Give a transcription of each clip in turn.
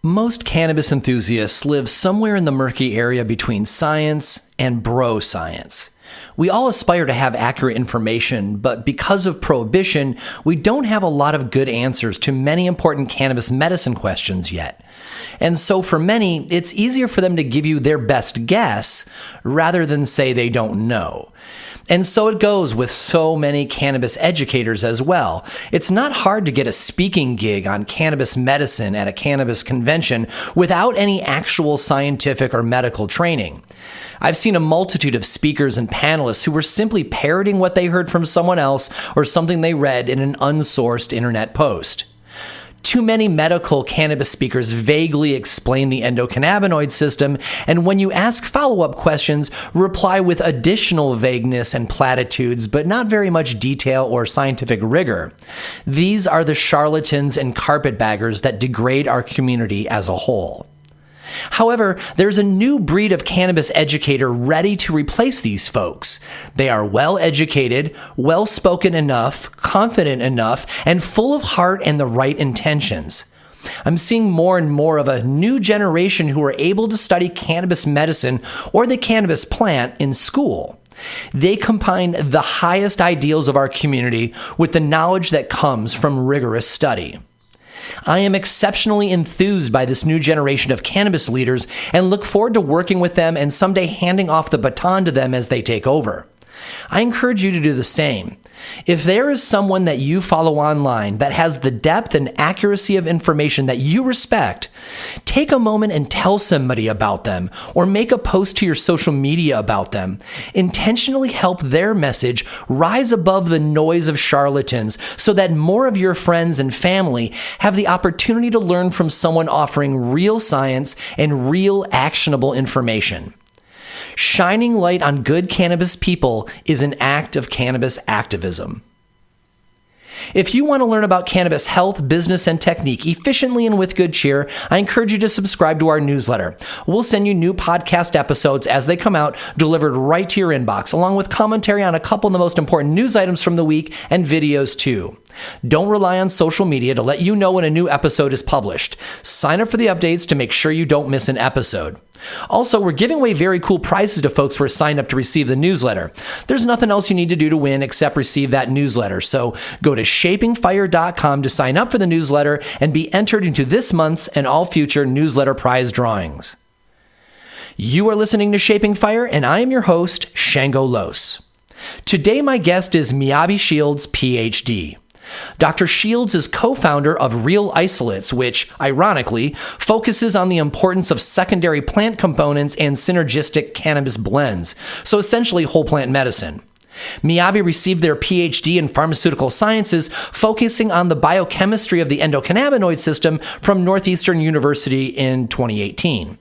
Most cannabis enthusiasts live somewhere in the murky area between science and bro science. We all aspire to have accurate information, but because of prohibition, we don't have a lot of good answers to many important cannabis medicine questions yet. And so for many, it's easier for them to give you their best guess rather than say they don't know. And so it goes with so many cannabis educators as well. It's not hard to get a speaking gig on cannabis medicine at a cannabis convention without any actual scientific or medical training. I've seen a multitude of speakers and panelists who were simply parroting what they heard from someone else or something they read in an unsourced internet post. Too many medical cannabis speakers vaguely explain the endocannabinoid system, and when you ask follow-up questions, reply with additional vagueness and platitudes, but not very much detail or scientific rigor. These are the charlatans and carpetbaggers that degrade our community as a whole. However, there's a new breed of cannabis educator ready to replace these folks. They are well-educated, well-spoken enough, confident enough, and full of heart and the right intentions. I'm seeing more and more of a new generation who are able to study cannabis medicine or the cannabis plant in school. They combine the highest ideals of our community with the knowledge that comes from rigorous study. I am exceptionally enthused by this new generation of cannabis leaders and look forward to working with them and someday handing off the baton to them as they take over. I encourage you to do the same. If there is someone that you follow online that has the depth and accuracy of information that you respect, take a moment and tell somebody about them or make a post to your social media about them. Intentionally help their message rise above the noise of charlatans so that more of your friends and family have the opportunity to learn from someone offering real science and real actionable information. Shining light on good cannabis people is an act of cannabis activism. If you want to learn about cannabis health, business, and technique efficiently and with good cheer, I encourage you to subscribe to our newsletter. We'll send you new podcast episodes as they come out, delivered right to your inbox, along with commentary on a couple of the most important news items from the week and videos too. Don't rely on social media to let you know when a new episode is published. Sign up for the updates to make sure you don't miss an episode. Also, we're giving away very cool prizes to folks who are signed up to receive the newsletter. There's nothing else you need to do to win except receive that newsletter. So go to shapingfire.com to sign up for the newsletter and be entered into this month's and all future newsletter prize drawings. You are listening to Shaping Fire, and I am your host, Shango Los. Today, my guest is Miyabe Shields PhD. Dr. Shields is co-founder of Real Isolates, which, ironically, focuses on the importance of secondary plant components and synergistic cannabis blends, so essentially whole plant medicine. Miyabe received their PhD in pharmaceutical sciences, focusing on the biochemistry of the endocannabinoid system from Northeastern University in 2018.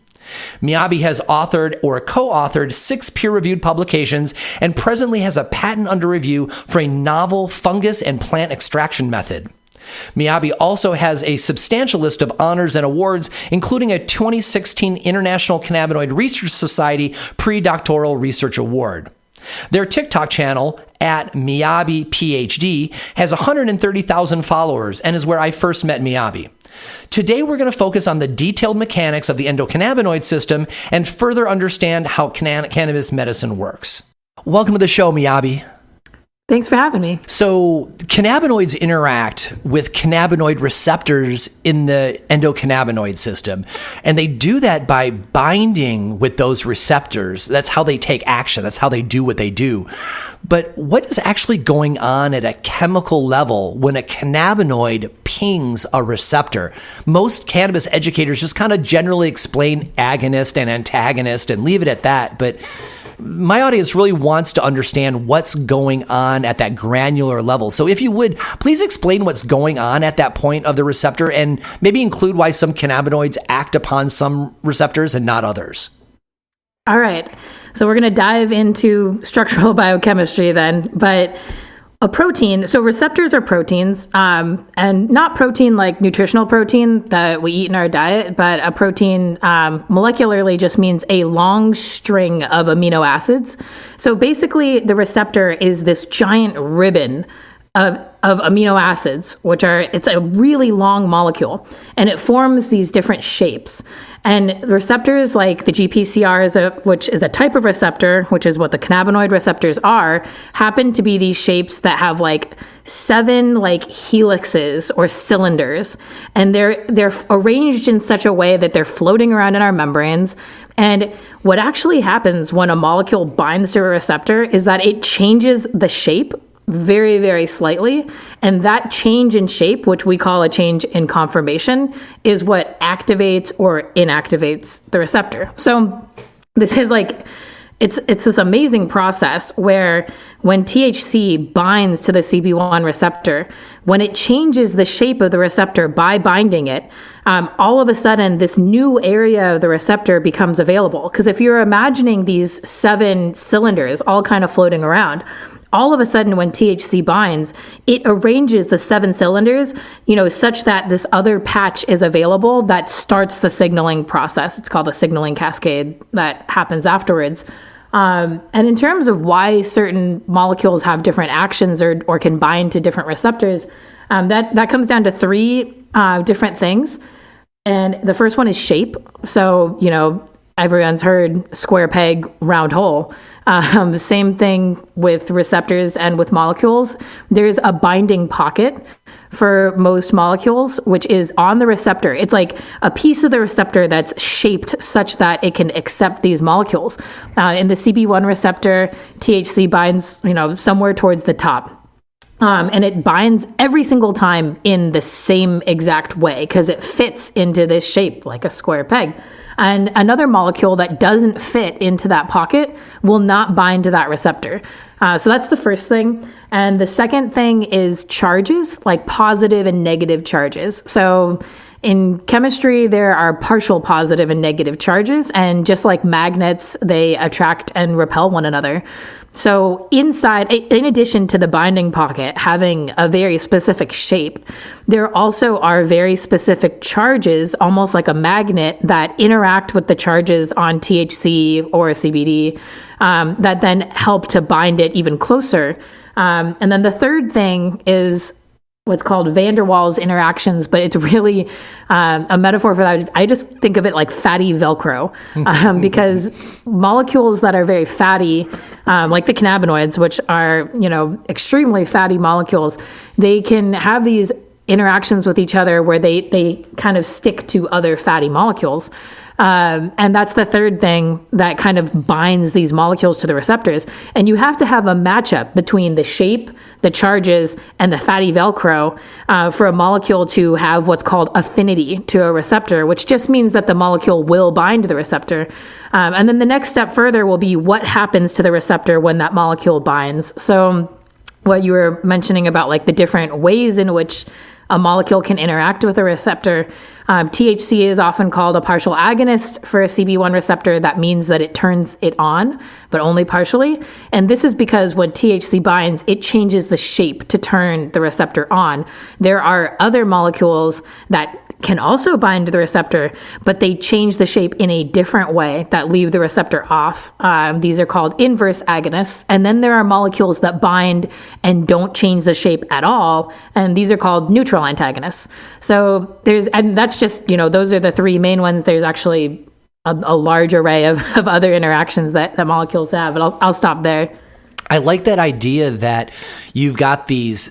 Miyabe has authored or co-authored 6 peer-reviewed publications and presently has a patent under review for a novel fungus and plant extraction method. Miyabe also has a substantial list of honors and awards, including a 2016 International Cannabinoid Research Society Pre-Doctoral Research Award. Their TikTok channel, at Miyabe PhD, has 130,000 followers and is where I first met Miyabe. Today, we're going to focus on the detailed mechanics of the endocannabinoid system and further understand how cannabis medicine works. Welcome to the show, Miyabe. Thanks for having me. So, cannabinoids interact with cannabinoid receptors in the endocannabinoid system, and they do that by binding with those receptors. That's how they take action. That's how they do what they do. But what is actually going on at a chemical level when a cannabinoid pings a receptor? Most cannabis educators just kind of generally explain agonist and antagonist and leave it at that, but my audience really wants to understand what's going on at that granular level. So if you would, please explain what's going on at that point of the receptor and maybe include why some cannabinoids act upon some receptors and not others. All right. So we're going to dive into structural biochemistry then. But a protein, so receptors are proteins, and not protein like nutritional protein that we eat in our diet, but a protein molecularly just means a long string of amino acids. So basically the receptor is this giant ribbon of amino acids, it's a really long molecule, and it forms these different shapes. And receptors like the GPCR, which is a type of receptor, which is what the cannabinoid receptors are, happen to be these shapes that have like 7 like helixes or cylinders, and they're arranged in such a way that they're floating around in our membranes. And what actually happens when a molecule binds to a receptor is that it changes the shape very, very slightly. And that change in shape, which we call a change in conformation, is what activates or inactivates the receptor. So this is like, it's this amazing process where when THC binds to the CB1 receptor, when it changes the shape of the receptor by binding it, all of a sudden this new area of the receptor becomes available. Because if you're imagining these 7 cylinders all kind of floating around, all of a sudden when THC binds, it arranges the 7 cylinders, such that this other patch is available that starts the signaling process. It's called a signaling cascade that happens afterwards. And in terms of why certain molecules have different actions or can bind to different receptors, that comes down to 3 different things. And the first one is shape. So, everyone's heard square peg, round hole. The same thing with receptors and with molecules. There's a binding pocket for most molecules, which is on the receptor. It's like a piece of the receptor that's shaped such that it can accept these molecules. In the CB1 receptor, THC binds, somewhere towards the top. And it binds every single time in the same exact way because it fits into this shape like a square peg. And another molecule that doesn't fit into that pocket will not bind to that receptor. So that's the first thing. And the second thing is charges, like positive and negative charges. So in chemistry, there are partial positive and negative charges. And just like magnets, they attract and repel one another. So inside, in addition to the binding pocket having a very specific shape, there also are very specific charges, almost like a magnet, that interact with the charges on THC or CBD that then help to bind it even closer. And then the third thing is what's called van der Waals interactions, but it's really a metaphor for that. I just think of it like fatty Velcro, because molecules that are very fatty, like the cannabinoids, which are, extremely fatty molecules, they can have these interactions with each other where they kind of stick to other fatty molecules. And that's the third thing that kind of binds these molecules to the receptors. And you have to have a matchup between the shape, the charges, and the fatty Velcro for a molecule to have what's called affinity to a receptor, which just means that the molecule will bind to the receptor. And then the next step further will be what happens to the receptor when that molecule binds. So what you were mentioning about like the different ways in which a molecule can interact with a receptor. THC is often called a partial agonist for a CB1 receptor. That means that it turns it on, but only partially. And this is because when THC binds, it changes the shape to turn the receptor on. There are other molecules that can also bind to the receptor, but they change the shape in a different way that leave the receptor off. These are called inverse agonists. And then there are molecules that bind and don't change the shape at all. And these are called neutral antagonists. So and that's just, those are the 3 main ones. There's actually a large array of other interactions that molecules have, but I'll stop there. I like that idea that you've got these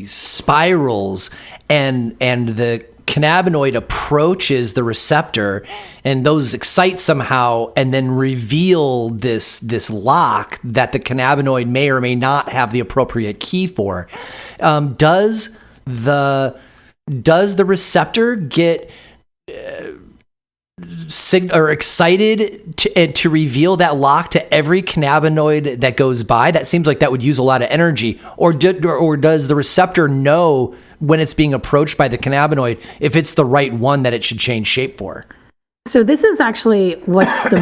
spirals and the cannabinoid approaches the receptor, and those excite somehow and then reveal this lock that the cannabinoid may or may not have the appropriate key for. Does the receptor get excited to reveal that lock to every cannabinoid that goes by? That seems like that would use a lot of energy. Or does the receptor know when it's being approached by the cannabinoid if it's the right one that it should change shape for? So this is actually what's the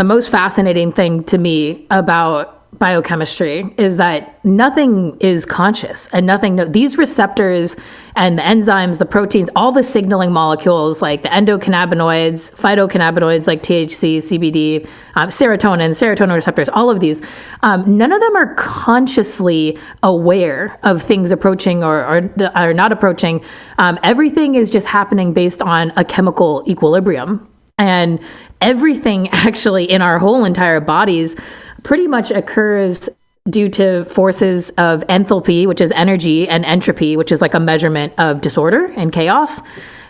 most fascinating thing to me about biochemistry is that nothing is conscious and these receptors and the enzymes, the proteins, all the signaling molecules like the endocannabinoids, phytocannabinoids like THC, CBD, serotonin receptors, all of these, none of them are consciously aware of things approaching or not approaching. Everything is just happening based on a chemical equilibrium. And everything actually in our whole entire bodies pretty much occurs due to forces of enthalpy, which is energy, and entropy, which is like a measurement of disorder and chaos.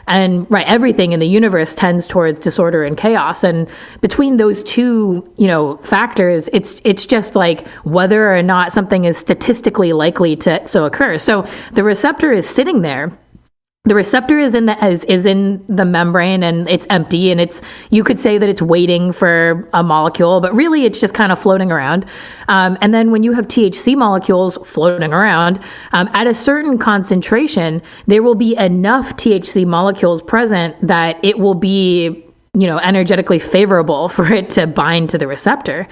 And everything in the universe tends towards disorder and chaos. And between those two, factors, it's just like whether or not something is statistically likely to so occur. So the receptor is sitting there. The receptor is in the membrane, and it's empty, and you could say that it's waiting for a molecule, but really it's just kind of floating around. And then when you have THC molecules floating around, at a certain concentration, there will be enough THC molecules present that it will be energetically favorable for it to bind to the receptor.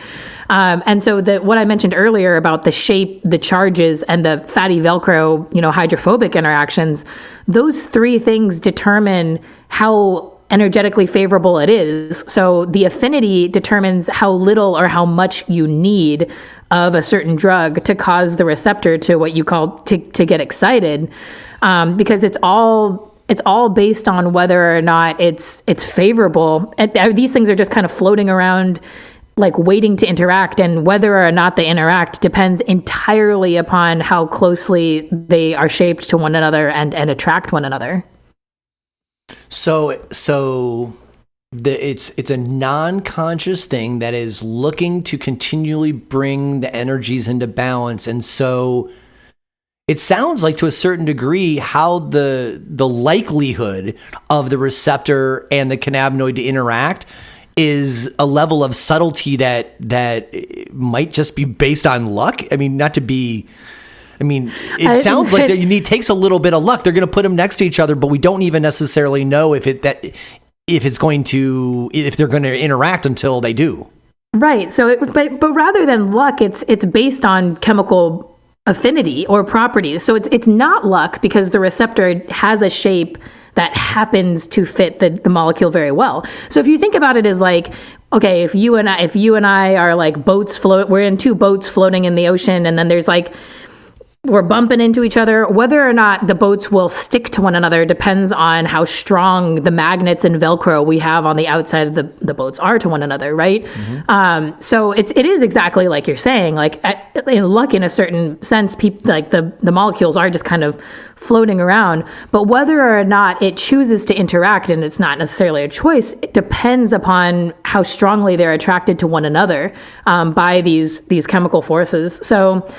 And so what I mentioned earlier about the shape, the charges, and the fatty Velcro, hydrophobic interactions, those three things determine how energetically favorable it is. So the affinity determines how little or how much you need of a certain drug to cause the receptor to what you call to get excited, because it's all based on whether or not it's favorable. And these things are just kind of floating around, like waiting to interact, and whether or not they interact depends entirely upon how closely they are shaped to one another and attract one another. So it's a non-conscious thing that is looking to continually bring the energies into balance, and so it sounds like to a certain degree how the likelihood of the receptor and the cannabinoid to interact is a level of subtlety that might just be based on luck. I mean, it sounds like takes a little bit of luck. They're going to put them next to each other, but we don't even necessarily know if they're going to interact until they do. Right. So, but rather than luck, it's based on chemical affinity or properties. So it's not luck because the receptor has a shape that happens to fit the molecule very well. So if you think about it as like, okay, if you and I are like we're in two boats floating in the ocean, and then there's like, we're bumping into each other. Whether or not the boats will stick to one another depends on how strong the magnets and Velcro we have on the outside of the boats are to one another, right? Mm-hmm. So it is exactly like you're saying. Like in luck, in a certain sense, like the molecules are just kind of floating around. But whether or not it chooses to interact, and it's not necessarily a choice, it depends upon how strongly they're attracted to one another by these chemical forces. So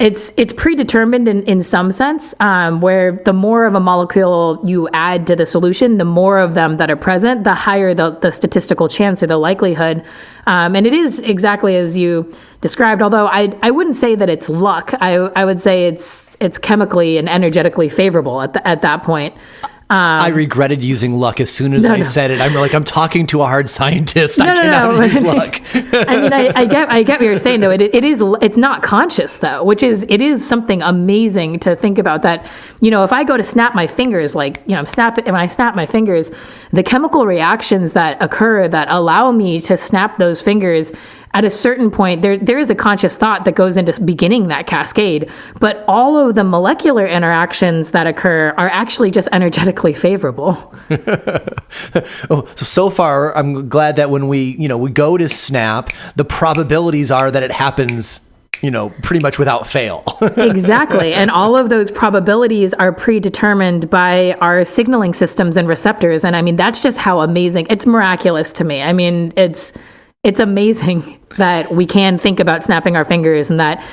it's predetermined in some sense, where the more of a molecule you add to the solution, the more of them that are present, the higher the statistical chance or the likelihood. And it is exactly as you described, although I wouldn't say that it's luck. I would say it's chemically and energetically favorable at that point. I regretted using luck as soon as I said it. I'm talking to a hard scientist. I cannot use luck. I mean, I get what you're saying though. It's not conscious though, it is something amazing to think about that. If I go to snap my fingers, when I snap my fingers, the chemical reactions that occur that allow me to snap those fingers, at a certain point, there is a conscious thought that goes into beginning that cascade, but all of the molecular interactions that occur are actually just energetically favorable. So far, I'm glad that when we go to snap, the probabilities are that it happens, pretty much without fail. Exactly. And all of those probabilities are predetermined by our signaling systems and receptors. And I mean, that's just how amazing, it's miraculous to me. I mean, it's amazing that we can think about snapping our fingers, and that,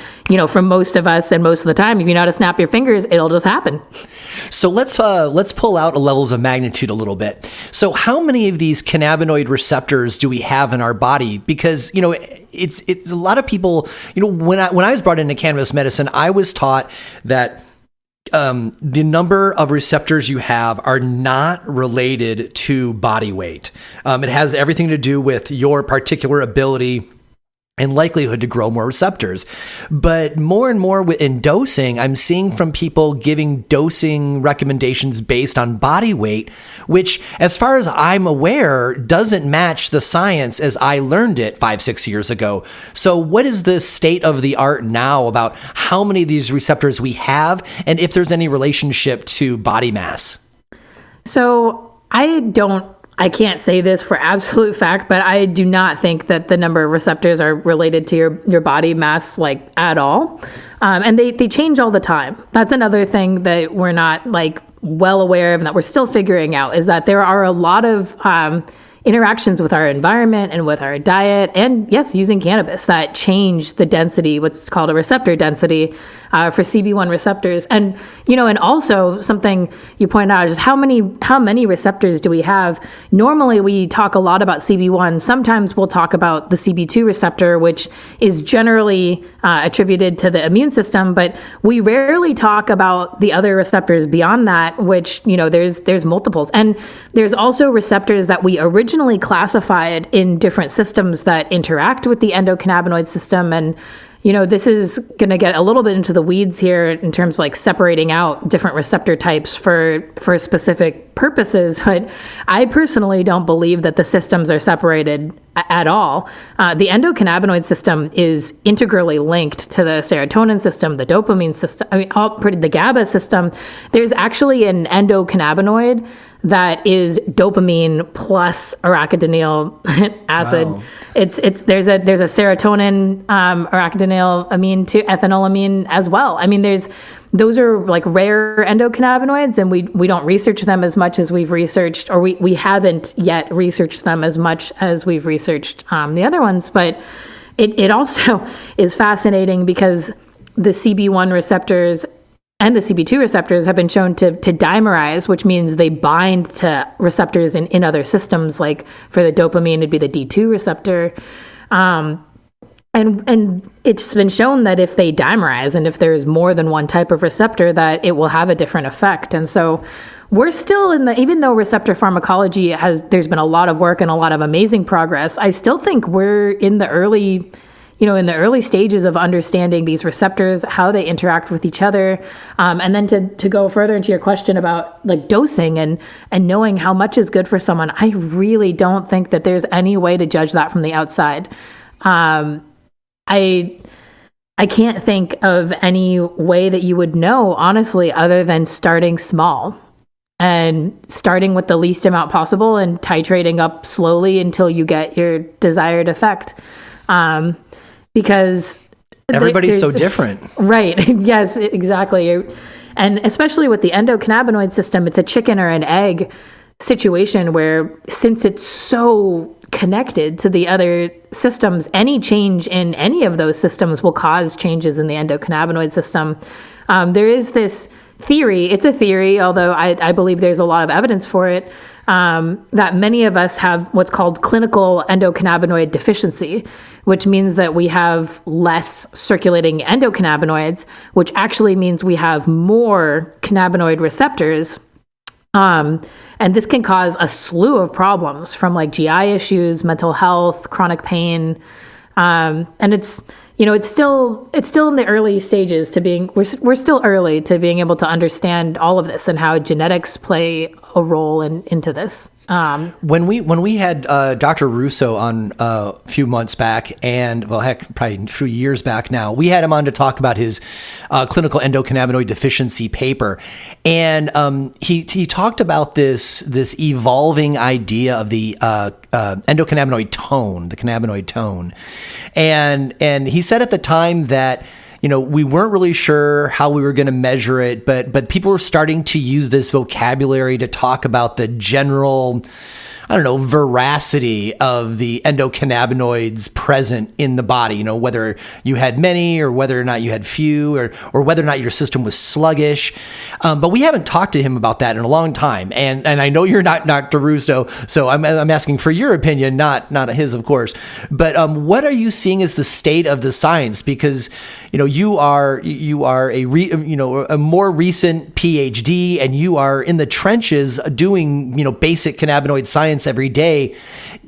for most of us and most of the time, if you know how to snap your fingers, it'll just happen. So let's pull out levels of magnitude a little bit. So how many of these cannabinoid receptors do we have in our body? Because, it's a lot of people, when I was brought into cannabis medicine, I was taught that the number of receptors you have are not related to body weight. It has everything to do with your particular ability and likelihood to grow more receptors. But more and more in dosing, I'm seeing from people giving dosing recommendations based on body weight, which, as far as I'm aware, doesn't match the science as I learned it 5-6 years ago. So what is the state of the art now about how many of these receptors we have, and if there's any relationship to body mass? So I can't say this for absolute fact, but I do not think that the number of receptors are related to your body mass, like, at all. And they change all the time. That's another thing that we're not, like, well aware of and that we're still figuring out, is that there are a lot of interactions with our environment and with our diet, and yes, using cannabis, that change the density, what's called a receptor density, for CB1 receptors. And, and also something you point out is how many receptors do we have? Normally we talk a lot about CB1. Sometimes we'll talk about the CB2 receptor, which is generally attributed to the immune system, but we rarely talk about the other receptors beyond that, which, there's multiples. And there's also receptors that we originally classified in different systems that interact with the endocannabinoid system. And this is going to get a little bit into the weeds here in terms of, like, separating out different receptor types for specific purposes. But I personally don't believe that the systems are separated at all. The endocannabinoid system is integrally linked to the serotonin system, the dopamine system, the GABA system. There's actually an endocannabinoid that is dopamine plus arachidonyl acid. Wow. There's a serotonin arachidonyl amine to ethanolamine as well. I mean, those are, like, rare endocannabinoids, and we don't research them as much as we've researched, or we haven't yet researched them as much as we've researched the other ones. But it also is fascinating because the CB1 receptors and the CB2 receptors have been shown to dimerize, which means they bind to receptors in other systems. Like for the dopamine, it'd be the D2 receptor. And it's been shown that if they dimerize and if there's more than one type of receptor, that it will have a different effect. And so we're still even though receptor pharmacology there's been a lot of work and a lot of amazing progress, I still think we're in the early stages of understanding these receptors, how they interact with each other. And then to go further into your question about, like, dosing and knowing how much is good for someone, I really don't think that there's any way to judge that from the outside. I can't think of any way that you would know, honestly, other than starting small and starting with the least amount possible and titrating up slowly until you get your desired effect. Because everybody's so different. Right. Yes, exactly. And especially with the endocannabinoid system, it's a chicken or an egg situation where, since it's so connected to the other systems, any change in any of those systems will cause changes in the endocannabinoid system. There is this theory, it's a theory, although I believe there's a lot of evidence for it, that many of us have what's called clinical endocannabinoid deficiency, which means that we have less circulating endocannabinoids, which actually means we have more cannabinoid receptors. And this can cause a slew of problems, from, like, GI issues, mental health, chronic pain. And it's still in the early stages to being, we're still early to being able to understand all of this and how genetics play a role into this. When we had Dr. Russo on a few months back, and, well, heck, probably a few years back now, we had him on to talk about his clinical endocannabinoid deficiency paper, and he talked about this evolving idea of the endocannabinoid tone, the cannabinoid tone, and he said at the time that, we weren't really sure how we were going to measure it, but people were starting to use this vocabulary to talk about the general, veracity of the endocannabinoids present in the body, whether you had many or whether or not you had few, or whether or not your system was sluggish. But we haven't talked to him about that in a long time. And I know you're not Dr. Russo, so I'm asking for your opinion, not his, of course. But what are you seeing as the state of the science? Because, you are a more recent PhD, and you are in the trenches doing, basic cannabinoid science science every day.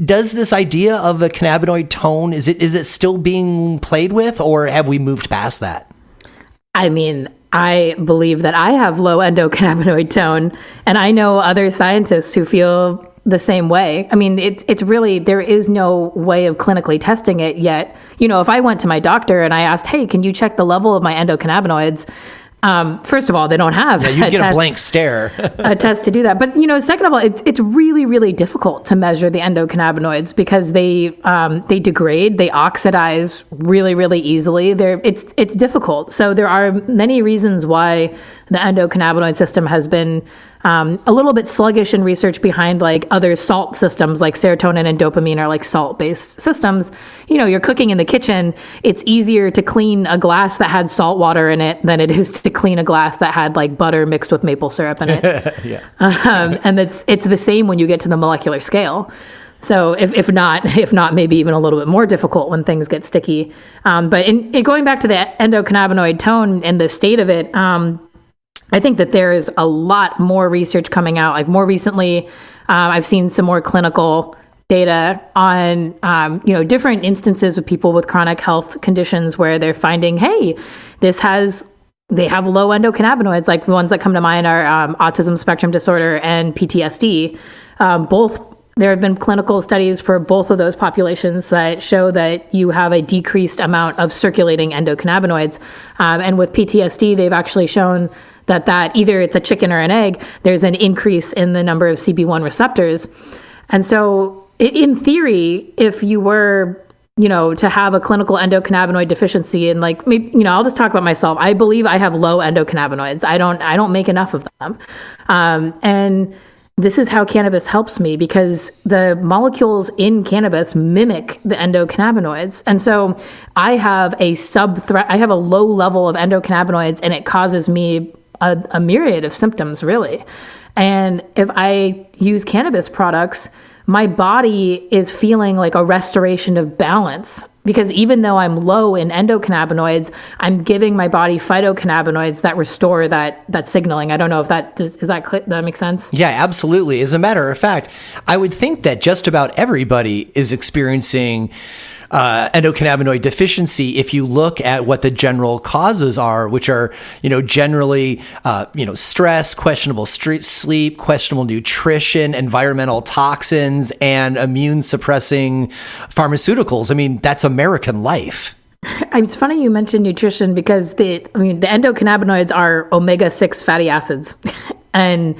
Does this idea of a cannabinoid tone, is it still being played with, or have we moved past that? I mean, I believe that I have low endocannabinoid tone, and I know other scientists who feel the same way. I mean, it's really, there is no way of clinically testing it yet. If I went to my doctor and I asked, hey, can you check the level of my endocannabinoids? First of all, they don't have you get a blank stare. A test to do that. But, second of all, it's really, really difficult to measure the endocannabinoids because they degrade, they oxidize really, really easily. It's difficult. So there are many reasons why the endocannabinoid system has been a little bit sluggish in research behind like other salt systems, like serotonin and dopamine are like salt-based systems. You're cooking in the kitchen. It's easier to clean a glass that had salt water in it than it is to clean a glass that had like butter mixed with maple syrup in it. Yeah. And it's the same when you get to the molecular scale. So if not, maybe even a little bit more difficult when things get sticky. But in going back to the endocannabinoid tone and the state of it, I think that there is a lot more research coming out. Like more recently, I've seen some more clinical data on, different instances of people with chronic health conditions where they're finding, hey, they have low endocannabinoids. Like the ones that come to mind are autism spectrum disorder and PTSD. There have been clinical studies for both of those populations that show that you have a decreased amount of circulating endocannabinoids. And with PTSD, they've actually shown that either it's a chicken or an egg, there's an increase in the number of CB1 receptors. And so in theory, if you were, to have a clinical endocannabinoid deficiency and like, maybe, I'll just talk about myself. I believe I have low endocannabinoids. I don't make enough of them. And this is how cannabis helps me because the molecules in cannabis mimic the endocannabinoids. And so I have I have a low level of endocannabinoids and it causes me a myriad of symptoms, really. And if I use cannabis products, my body is feeling like a restoration of balance because even though I'm low in endocannabinoids, I'm giving my body phytocannabinoids that restore that signaling. I don't know if does that make sense? Yeah, absolutely. As a matter of fact, I would think that just about everybody is experiencing endocannabinoid deficiency if you look at what the general causes are, which are, generally, stress, questionable sleep, questionable nutrition, environmental toxins, and immune suppressing pharmaceuticals. I mean, that's American life. It's funny you mentioned nutrition because the endocannabinoids are omega-6 fatty acids. And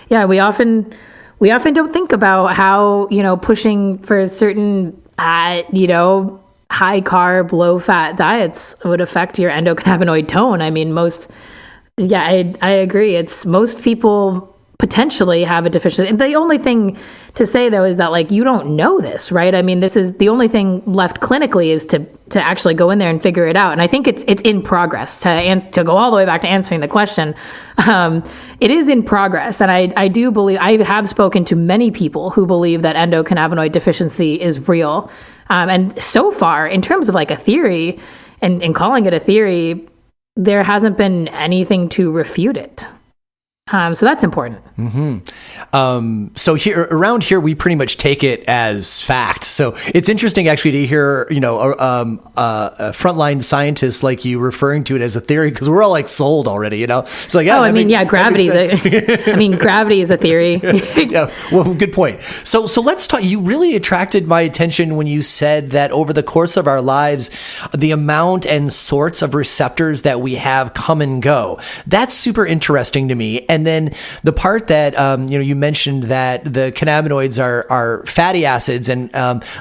yeah, we often don't think about how, pushing for certain high carb, low fat diets would affect your endocannabinoid tone. I mean, I agree. It's most people potentially have a deficiency. And the only thing to say though is that like, you don't know this, right? I mean, this is the only thing left clinically is to actually go in there and figure it out. And I think it's in progress to go all the way back to answering the question. It is in progress. And I do believe, I have spoken to many people who believe that endocannabinoid deficiency is real. And so far, in terms of like a theory and calling it a theory, there hasn't been anything to refute it. So that's important. Mm-hmm. So around here, we pretty much take it as fact. So it's interesting actually to hear, a frontline scientist like you referring to it as a theory because we're all like sold already, It's like, gravity. Gravity is a theory. Yeah. Well, good point. So let's talk. You really attracted my attention when you said that over the course of our lives, the amount and sorts of receptors that we have come and go. That's super interesting to me. And then the part that, you mentioned that the cannabinoids are fatty acids. And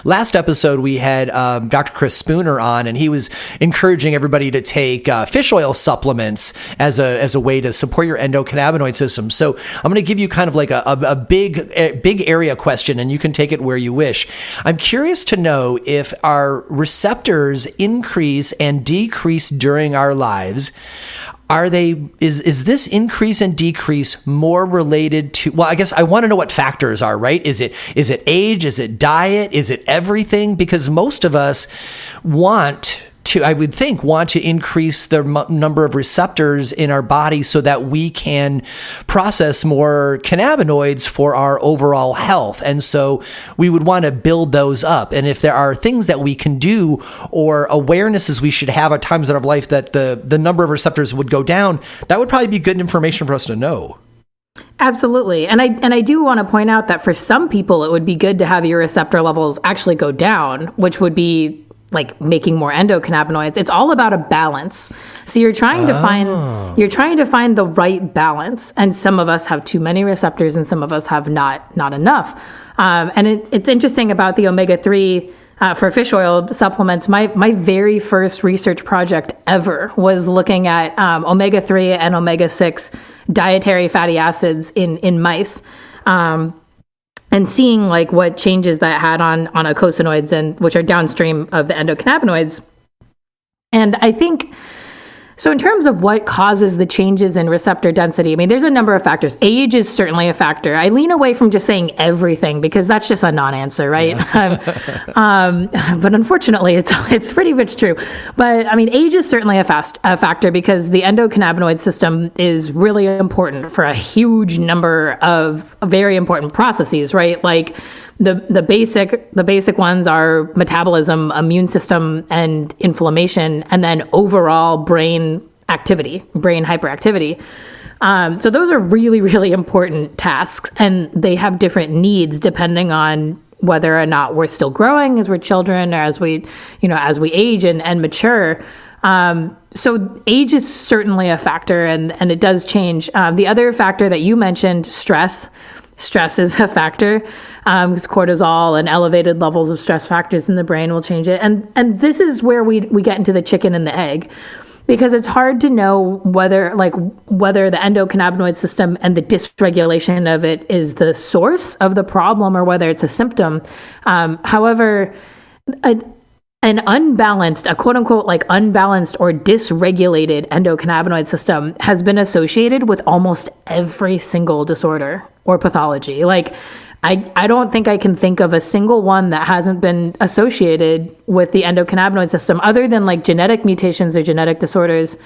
last episode, we had Dr. Chris Spooner on, and he was encouraging everybody to take fish oil supplements as a way to support your endocannabinoid system. So I'm going to give you kind of like a big area question, and you can take it where you wish. I'm curious to know if our receptors increase and decrease during our lives. Is this increase and decrease more related to, well, I guess I want to know what factors are, right? Is it age? Is it diet? Is it everything? Because most of us want I would think, want to increase the number of receptors in our body so that we can process more cannabinoids for our overall health. And so we would want to build those up. And if there are things that we can do or awarenesses we should have at times in our life that the number of receptors would go down, that would probably be good information for us to know. Absolutely. And I do want to point out that for some people, it would be good to have your receptor levels actually go down, which would be like making more endocannabinoids. It's all about a balance. So you're trying to find the right balance. And some of us have too many receptors and some of us have not enough. And it's interesting about the omega-3 for fish oil supplements. My very first research project ever was looking at omega-3 and omega-6 dietary fatty acids in mice, and seeing like what changes that had on eicosanoids, and which are downstream of the endocannabinoids. And I think, so in terms of what causes the changes in receptor density, I mean, there's a number of factors. Age is certainly a factor. I lean away from just saying everything because that's just a non-answer, right? Yeah. But unfortunately, it's pretty much true. But I mean, age is certainly a factor because the endocannabinoid system is really important for a huge number of very important processes, right? Like the basic ones are metabolism, immune system, and inflammation, and then overall brain activity, brain hyperactivity. So those are really, really important tasks, and they have different needs depending on whether or not we're still growing as we're children or as we age and mature. So age is certainly a factor, and it does change. The other factor that you mentioned, stress is a factor, because cortisol and elevated levels of stress factors in the brain will change it. And this is where we get into the chicken and the egg, because it's hard to know whether the endocannabinoid system and the dysregulation of it is the source of the problem or whether it's a symptom. However, an unbalanced, a quote unquote like unbalanced or dysregulated endocannabinoid system has been associated with almost every single disorder or pathology. Like, I don't think I can think of a single one that hasn't been associated with the endocannabinoid system, other than like genetic mutations or genetic disorders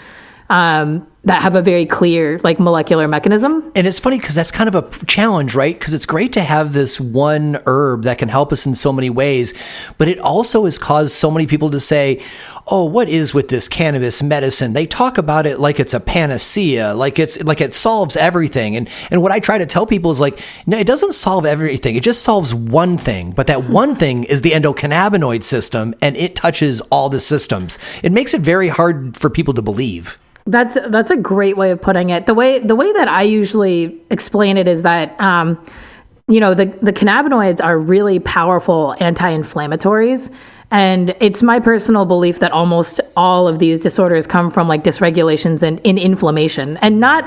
that have a very clear like molecular mechanism. And it's funny because that's kind of a challenge, right? Because it's great to have this one herb that can help us in so many ways, but it also has caused so many people to say, oh, what is with this cannabis medicine? They talk about it like it's a panacea, like it solves everything. And what I try to tell people is like, no, it doesn't solve everything. It just solves one thing, but that one thing is the endocannabinoid system, and it touches all the systems. It makes it very hard for people to believe. That's a great way of putting it. The way that I usually explain it is that, the cannabinoids are really powerful anti-inflammatories. And it's my personal belief that almost all of these disorders come from like dysregulations in inflammation, and not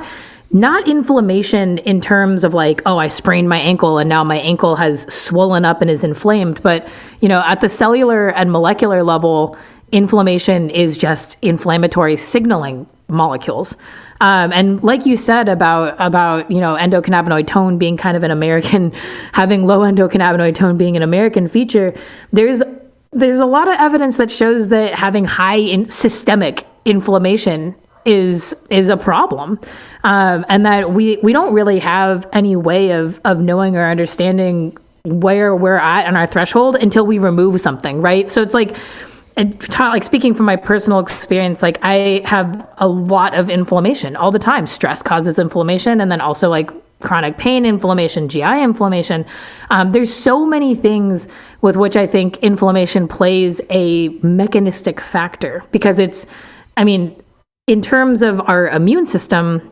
inflammation in terms of like, oh, I sprained my ankle and now my ankle has swollen up and is inflamed. But, at the cellular and molecular level, inflammation is just inflammatory signaling molecules. And like you said about endocannabinoid tone being kind of an American, having low endocannabinoid tone being an American feature, there's a lot of evidence that shows that having high systemic inflammation is a problem, and that we don't really have any way of knowing or understanding where we're at on our threshold until we remove something, right? So it's like speaking from my personal experience, like I have a lot of inflammation all the time. Stress causes inflammation, and then also like chronic pain inflammation, GI inflammation. There's so many things with which I think inflammation plays a mechanistic factor, because in terms of our immune system,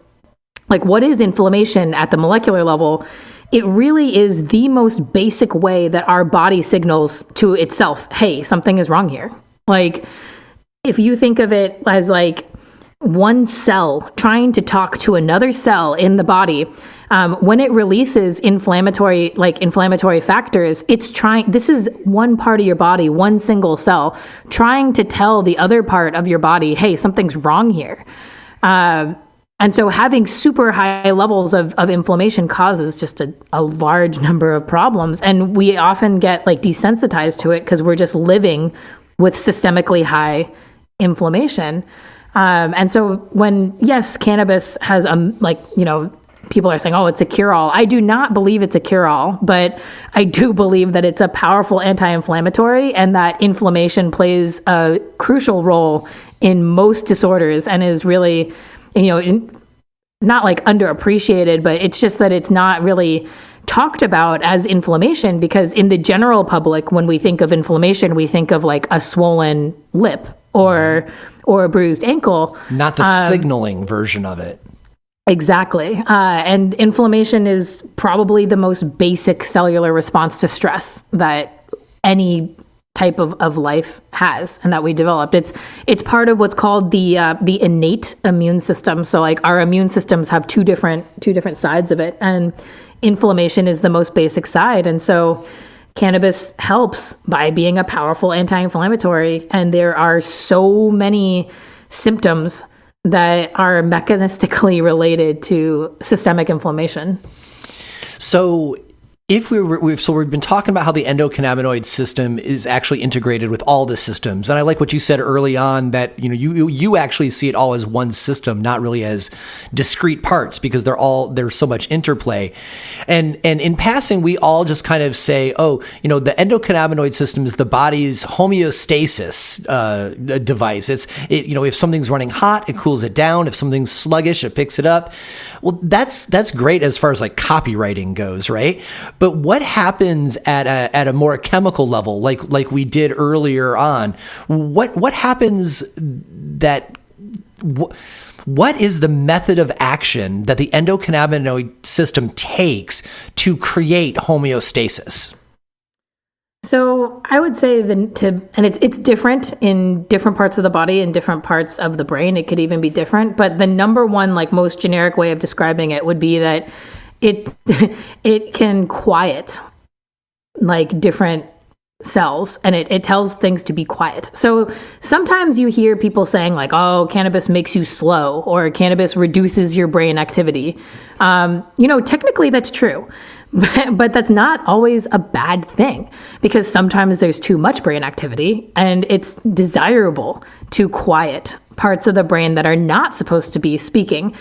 like what is inflammation at the molecular level? It really is the most basic way that our body signals to itself, hey, something is wrong here. Like, if you think of it as like one cell trying to talk to another cell in the body, when it releases inflammatory factors, this is one part of your body, one single cell, trying to tell the other part of your body, hey, something's wrong here. And so having super high levels of inflammation causes just a large number of problems. And we often get like desensitized to it because we're just living with systemically high inflammation. And so when, yes, cannabis has, people are saying, oh, it's a cure-all. I do not believe it's a cure-all, but I do believe that it's a powerful anti-inflammatory and that inflammation plays a crucial role in most disorders and is really, not like underappreciated, but it's just that it's not really talked about as inflammation, because in the general public, when we think of inflammation, we think of like a swollen lip or a bruised ankle. Not the signaling version of it. Exactly. And inflammation is probably the most basic cellular response to stress that any type of life has and that we developed. It's part of what's called the innate immune system. So like our immune systems have two different sides of it, and inflammation is the most basic side. And so cannabis helps by being a powerful anti-inflammatory. And there are so many symptoms that are mechanistically related to systemic inflammation. So if we've been talking about how the endocannabinoid system is actually integrated with all the systems, and I like what you said early on that you actually see it all as one system, not really as discrete parts, because there's so much interplay. And in passing, we all just kind of say, oh, the endocannabinoid system is the body's homeostasis device. If something's running hot, it cools it down. If something's sluggish, it picks it up. Well, that's great as far as like copywriting goes, right? But what happens at a more chemical level, like we did earlier on? What happens what is the method of action that the endocannabinoid system takes to create homeostasis? So I would say it's different in different parts of the body and different parts of the brain. It could even be different. But the number one, like most generic way of describing it would be that it can quiet like different cells, and it tells things to be quiet. So sometimes you hear people saying like, oh, cannabis makes you slow, or cannabis reduces your brain activity. Technically that's true. But that's not always a bad thing, because sometimes there's too much brain activity and it's desirable to quiet parts of the brain that are not supposed to be speaking.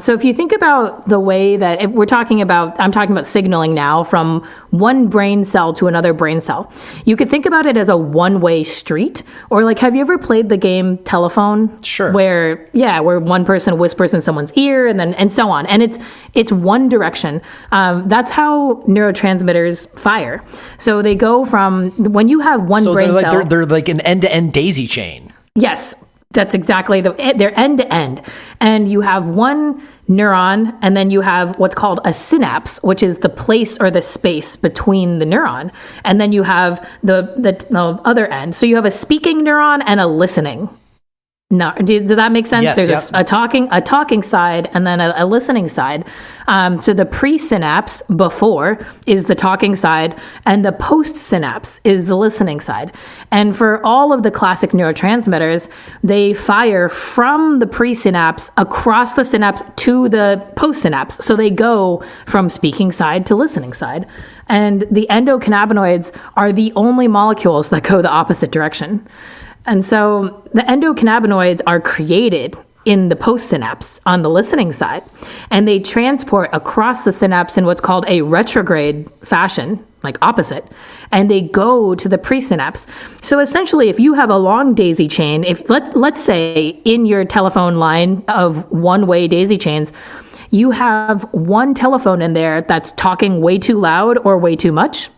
So if you think about the way that I'm talking about signaling now from one brain cell to another brain cell. You could think about it as a one-way street, or like, have you ever played the game Telephone? Sure. Where one person whispers in someone's ear and so on. And it's one direction. That's how neurotransmitters fire. So they go from when you have one brain cell. They're like an end-to-end daisy chain. Yes. That's exactly they're end to end. And you have one neuron, and then you have what's called a synapse, which is the place or the space between the neuron. And then you have the other end. So you have a speaking neuron and a listening. No, does that make sense? Yes, There's a talking side and then a listening side. So the pre-synapse before is the talking side, and the post-synapse is the listening side. And for all of the classic neurotransmitters, they fire from the pre-synapse across the synapse to the post-synapse. So they go from speaking side to listening side. And the endocannabinoids are the only molecules that go the opposite direction. And so the endocannabinoids are created in the postsynapse on the listening side, and they transport across the synapse in what's called a retrograde fashion, like opposite, and they go to the presynapse. So essentially, if you have a long daisy chain, if let's say in your telephone line of one-way daisy chains, you have one telephone in there that's talking way too loud or way too much.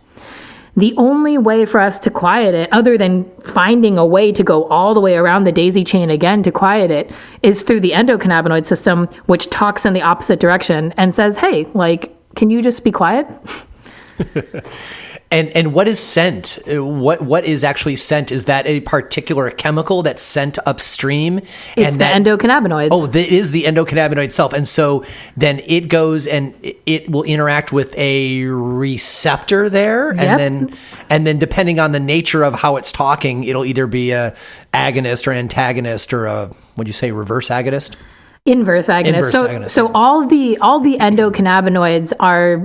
The only way for us to quiet it, other than finding a way to go all the way around the daisy chain again to quiet it, is through the endocannabinoid system, which talks in the opposite direction and says, hey, like, can you just be quiet? And what is sent? What is actually sent? Is that a particular chemical that's sent upstream? It's the endocannabinoids. Oh, that is the endocannabinoid itself. And so then it goes and it will interact with a receptor there. Yep. And then depending on the nature of how it's talking, it'll either be a agonist or antagonist or a, what'd you say, reverse agonist? Inverse agonist. So all the endocannabinoids are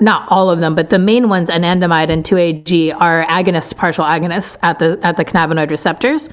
not all of them, but the main ones, anandamide and 2-AG, are agonists, partial agonists at the cannabinoid receptors.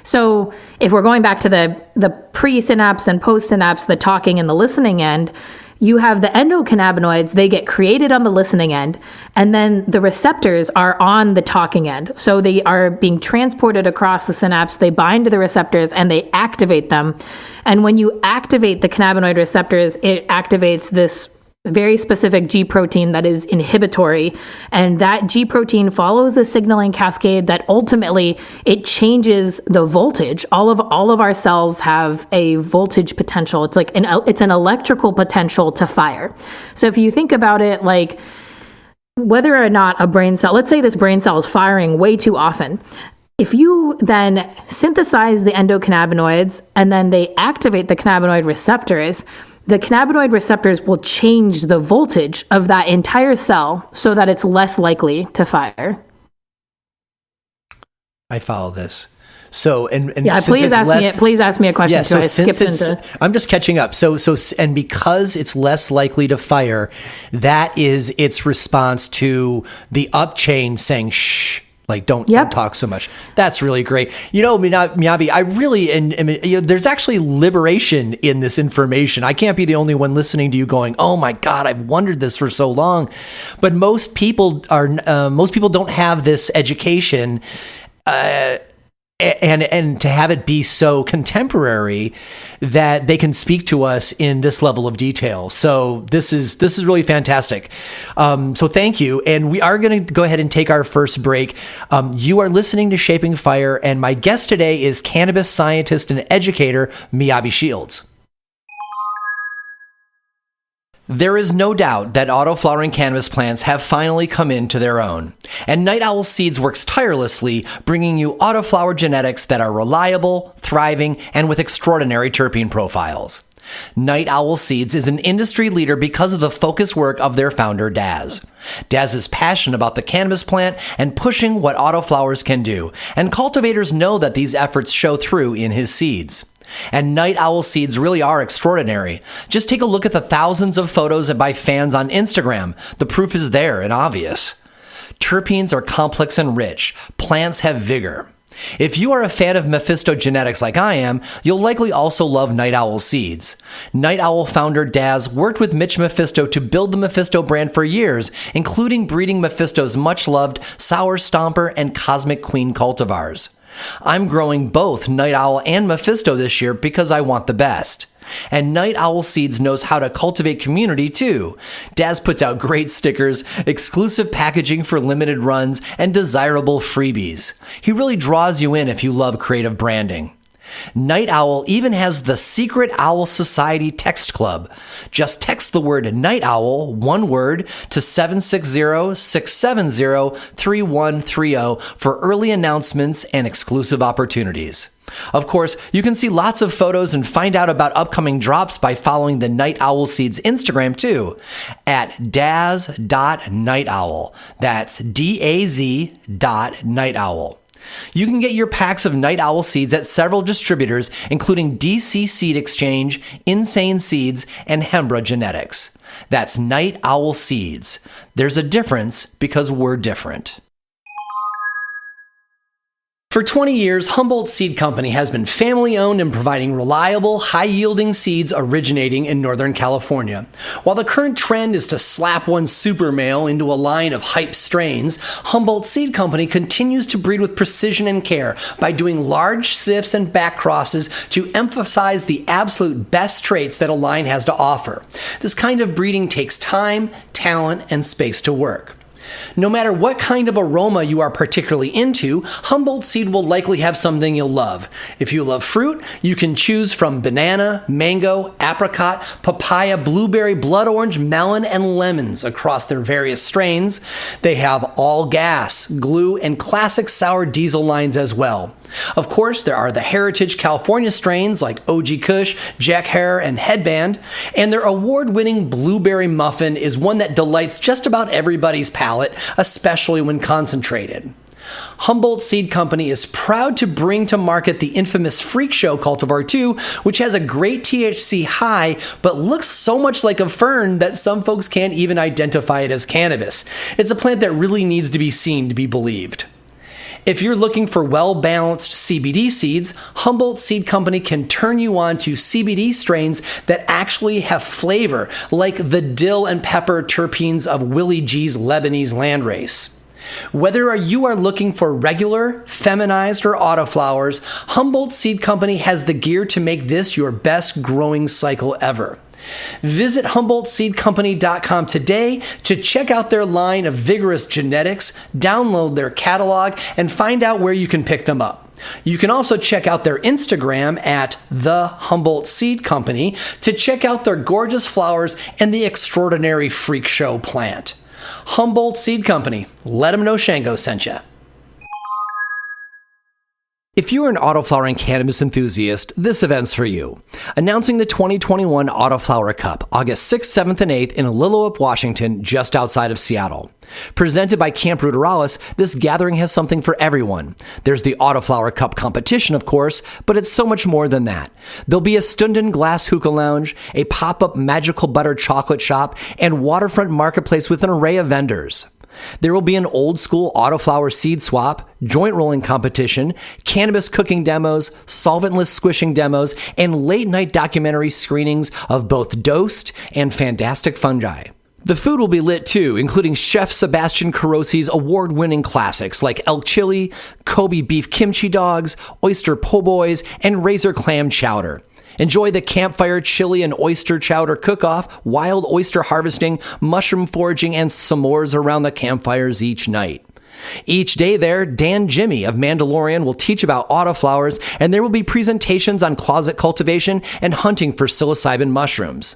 So if we're going back to the pre-synapse and post-synapse, the talking and the listening end, you have the endocannabinoids, they get created on the listening end, and then the receptors are on the talking end. So they are being transported across the synapse, they bind to the receptors, and they activate them. And when you activate the cannabinoid receptors, it activates this very specific G protein that is inhibitory. And that G protein follows a signaling cascade that ultimately it changes the voltage. All of our cells have a voltage potential. It's like it's an electrical potential to fire. So if you think about it, like whether or not a brain cell, let's say this brain cell is firing way too often. If you then synthesize the endocannabinoids and then they activate the cannabinoid receptors, the cannabinoid receptors will change the voltage of that entire cell so that it's less likely to fire. I follow this. So, and yeah, please ask me a question. Yeah, so I'm just catching up. So, and because it's less likely to fire, that is its response to the upchain saying, shh. Like, don't talk so much. That's really great. You know, Miyabe, I really, and there's actually liberation in this information. I can't be the only one listening to you going, oh my God, I've wondered this for so long. But most people don't have this education, and to have it be so contemporary that they can speak to us in this level of detail. So this is really fantastic. So thank you. And we are going to go ahead and take our first break. You are listening to Shaping Fire, and my guest today is cannabis scientist and educator Miyabe Shields. There is no doubt that auto-flowering cannabis plants have finally come into their own, and Night Owl Seeds works tirelessly, bringing you autoflower genetics that are reliable, thriving, and with extraordinary terpene profiles. Night Owl Seeds is an industry leader because of the focused work of their founder, Daz. Daz is passionate about the cannabis plant and pushing what autoflowers can do, and cultivators know that these efforts show through in his seeds. And Night Owl Seeds really are extraordinary. Just take a look at the thousands of photos by fans on Instagram. The proof is there and obvious. Terpenes are complex and rich. Plants have vigor. If you are a fan of Mephisto genetics like I am, you'll likely also love Night Owl Seeds. Night Owl founder Daz worked with Mitch Mephisto to build the Mephisto brand for years, including breeding Mephisto's much-loved Sour Stomper and Cosmic Queen cultivars. I'm growing both Night Owl and Mephisto this year because I want the best. And Night Owl Seeds knows how to cultivate community too. Daz puts out great stickers, exclusive packaging for limited runs, and desirable freebies. He really draws you in if you love creative branding. Night Owl even has the Secret Owl Society text club. Just text the word Night Owl, one word, to 760-670-3130 for early announcements and exclusive opportunities. Of course, you can see lots of photos and find out about upcoming drops by following the Night Owl Seeds Instagram too, at daz.nightowl. That's DAZ.nightowl. You can get your packs of Night Owl Seeds at several distributors, including DC Seed Exchange, Insane Seeds, and Hembra Genetics. That's Night Owl Seeds. There's a difference because we're different. For 20 years, Humboldt Seed Company has been family-owned and providing reliable, high-yielding seeds originating in Northern California. While the current trend is to slap one super male into a line of hype strains, Humboldt Seed Company continues to breed with precision and care by doing large sifts and back crosses to emphasize the absolute best traits that a line has to offer. This kind of breeding takes time, talent, and space to work. No matter what kind of aroma you are particularly into, Humboldt Seed will likely have something you'll love. If you love fruit, you can choose from banana, mango, apricot, papaya, blueberry, blood orange, melon, and lemons across their various strains. They have all gas, glue, and classic sour diesel lines as well. Of course, there are the heritage California strains like OG Kush, Jack Hare, and Headband, and their award-winning blueberry muffin is one that delights just about everybody's palate, especially when concentrated. Humboldt Seed Company is proud to bring to market the infamous Freak Show Cultivar 2, which has a great THC high, but looks so much like a fern that some folks can't even identify it as cannabis. It's a plant that really needs to be seen to be believed. If you're looking for well-balanced CBD seeds, Humboldt Seed Company can turn you on to CBD strains that actually have flavor, like the dill and pepper terpenes of Willie G's Lebanese landrace. Whether you are looking for regular, feminized, or autoflowers, Humboldt Seed Company has the gear to make this your best growing cycle ever. Visit HumboldtSeedCompany.com today to check out their line of vigorous genetics, download their catalog, and find out where you can pick them up. You can also check out their Instagram at The Humboldt Seed Company to check out their gorgeous flowers and the extraordinary Freak Show plant. Humboldt Seed Company, let them know Shango sent you. If you are an autoflowering cannabis enthusiast, this event's for you. Announcing the 2021 Autoflower Cup, August 6th, 7th, and 8th in Lillooet, Washington, just outside of Seattle. Presented by Camp Ruderalis, this gathering has something for everyone. There's the Autoflower Cup competition, of course, but it's so much more than that. There'll be a Stunden glass hookah lounge, a pop-up magical butter chocolate shop, and waterfront marketplace with an array of vendors. There will be an old school autoflower seed swap, joint rolling competition, cannabis cooking demos, solventless squishing demos, and late night documentary screenings of both dosed and fantastic fungi. The food will be lit too, including Chef Sebastian Carosi's award-winning classics like elk chili, Kobe beef kimchi dogs, oyster po' boys, and razor clam chowder. Enjoy the campfire chili and oyster chowder cook-off, wild oyster harvesting, mushroom foraging, and s'mores around the campfires each night. Each day there, Dan Jimmy of Mandalorian will teach about autoflowers, and there will be presentations on closet cultivation and hunting for psilocybin mushrooms.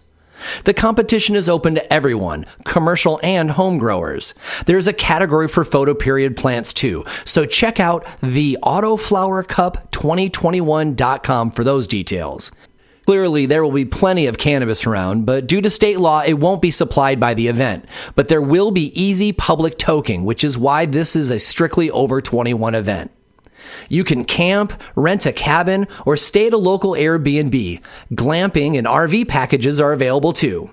The competition is open to everyone, commercial and home growers. There's a category for photoperiod plants too, so check out the AutoflowerCup2021.com for those details. Clearly, there will be plenty of cannabis around, but due to state law, it won't be supplied by the event. But there will be easy public toking, which is why this is a strictly over 21 event. You can camp, rent a cabin, or stay at a local Airbnb. Glamping and RV packages are available too.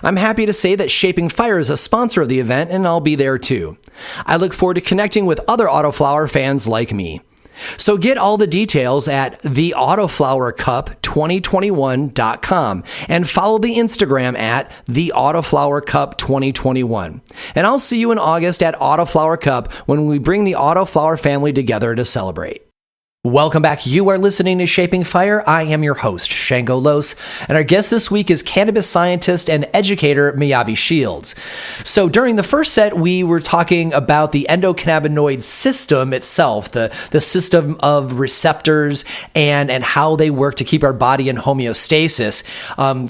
I'm happy to say that Shaping Fire is a sponsor of the event, and I'll be there too. I look forward to connecting with other autoflower fans like me. So get all the details at theautoflowercup2021.com and follow the Instagram at theautoflowercup2021. And I'll see you in August at Autoflower Cup when we bring the Autoflower family together to celebrate. Welcome back. You are listening to Shaping Fire. I am your host, Shango Los, and our guest this week is cannabis scientist and educator Miyabe Shields. So during the first set, we were talking about the endocannabinoid system itself, the system of receptors and how they work to keep our body in homeostasis.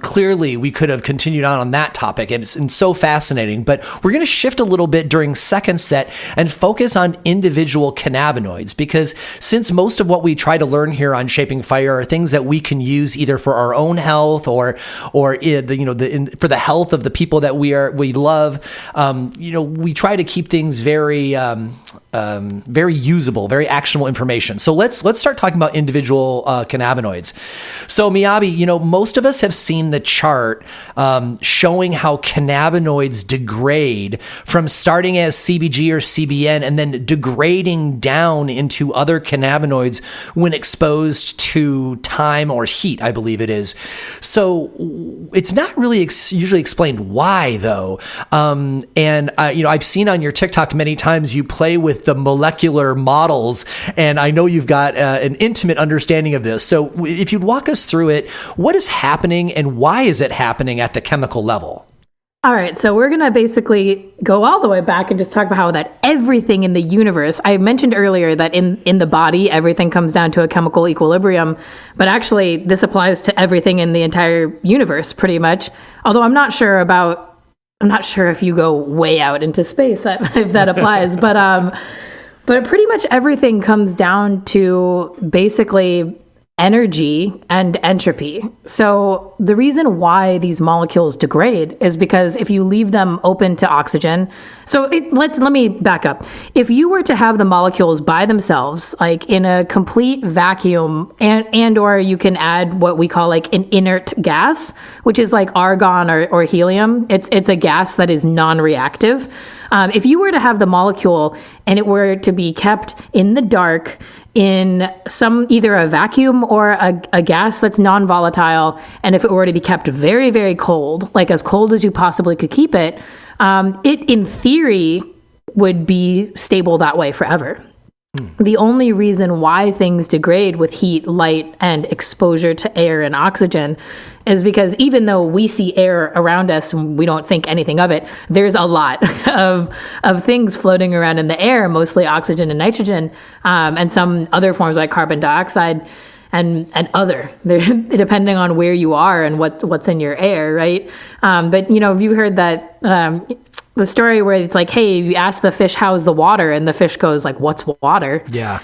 Clearly, we could have continued on that topic, and it's so fascinating, but we're going to shift a little bit during second set and focus on individual cannabinoids, because since most of what we try to learn here on Shaping Fire are things that we can use either for our own health or for the health of the people that we love. We try to keep things very usable, very actionable information. So let's start talking about individual cannabinoids. So Miyabe, most of us have seen the chart showing how cannabinoids degrade from starting as CBG or CBN and then degrading down into other cannabinoids when exposed to time or heat, I believe it is. So it's not really usually explained why, though. I've seen on your TikTok many times you play with the molecular models, and I know you've got an intimate understanding of this. So if you'd walk us through it, what is happening and why is it happening at the chemical level? All right, so we're going to basically go all the way back and just talk about how that everything in the universe, I mentioned earlier that in the body, everything comes down to a chemical equilibrium, but actually this applies to everything in the entire universe pretty much. Although I'm not sure if you go way out into space if that applies, but pretty much everything comes down to basically energy and entropy. So the reason why these molecules degrade is because if you leave them open to oxygen, let me back up. If you were to have the molecules by themselves, like in a complete vacuum, and or you can add what we call like an inert gas, which is like argon or helium. It's a gas that is non-reactive. If you were to have the molecule and it were to be kept in the dark in either a vacuum or a gas that's non-volatile, and if it were to be kept very, very cold, like as cold as you possibly could keep it, it in theory would be stable that way forever. The only reason why things degrade with heat, light, and exposure to air and oxygen is because even though we see air around us and we don't think anything of it, there's a lot of things floating around in the air, mostly oxygen and nitrogen, and some other forms like carbon dioxide and other, depending on where you are and what's in your air, right? But have you heard that the story where it's like, hey, you ask the fish, how's the water? And the fish goes like, what's water? Yeah.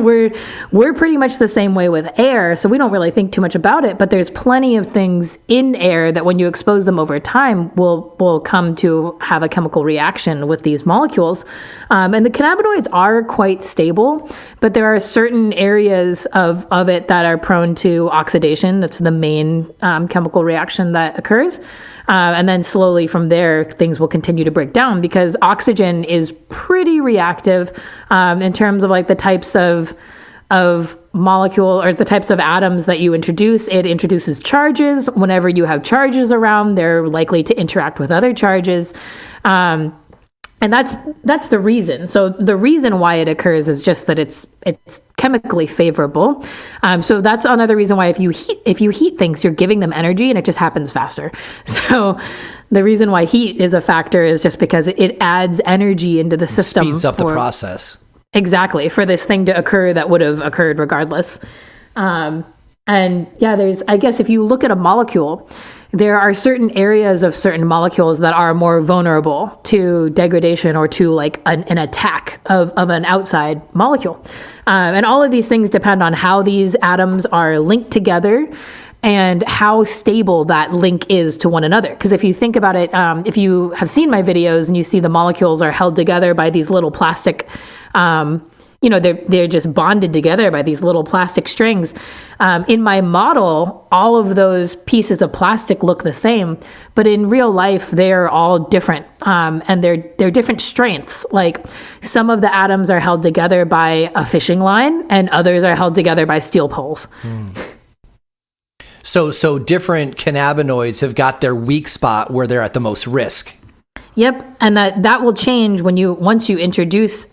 We're pretty much the same way with air. So we don't really think too much about it, but there's plenty of things in air that when you expose them over time will come to have a chemical reaction with these molecules. And the cannabinoids are quite stable, but there are certain areas of it that are prone to oxidation. That's the main chemical reaction that occurs. And then slowly from there, things will continue to break down because oxygen is pretty reactive in terms of like the types of molecule or the types of atoms that you introduce. It introduces charges. Whenever you have charges around, they're likely to interact with other charges. And that's the reason. So the reason why it occurs is just that it's chemically favorable. So that's another reason why if you heat things, you're giving them energy and it just happens faster. So the reason why heat is a factor is just because it adds energy into the system. Speeds up the process. Exactly, for this thing to occur that would have occurred regardless. And yeah, I guess if you look at a molecule, there are certain areas of certain molecules that are more vulnerable to degradation or to like an attack of an outside molecule. And all of these things depend on how these atoms are linked together and how stable that link is to one another. Because if you think about it, if you have seen my videos and you see the molecules are held together by these little plastic they're just bonded together by these little plastic strings. In my model, all of those pieces of plastic look the same, but in real life, they're all different, and they're different strengths. Like some of the atoms are held together by a fishing line, and others are held together by steel poles. So different cannabinoids have got their weak spot where they're at the most risk. Yep, and that will change once you introduce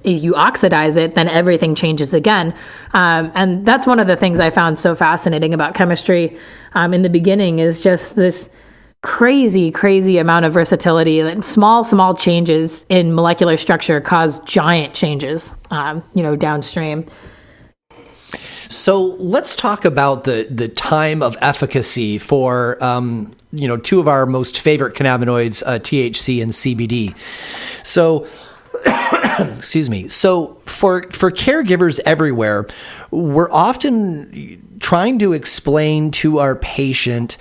you oxidize it, then everything changes again. And that's one of the things I found so fascinating about chemistry in the beginning is just this crazy, crazy amount of versatility. And small changes in molecular structure cause giant changes, downstream. So let's talk about the time of efficacy for two of our most favorite cannabinoids, THC and CBD. So excuse me. So for caregivers everywhere, we're often trying to explain to our patient,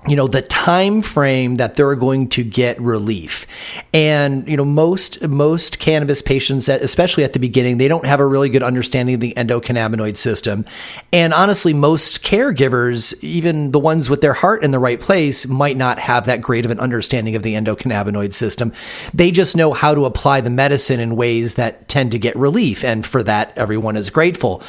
the time frame that they're going to get relief. And, most cannabis patients, especially at the beginning, they don't have a really good understanding of the endocannabinoid system. And honestly, most caregivers, even the ones with their heart in the right place, might not have that great of an understanding of the endocannabinoid system. They just know how to apply the medicine in ways that tend to get relief. And for that, everyone is grateful.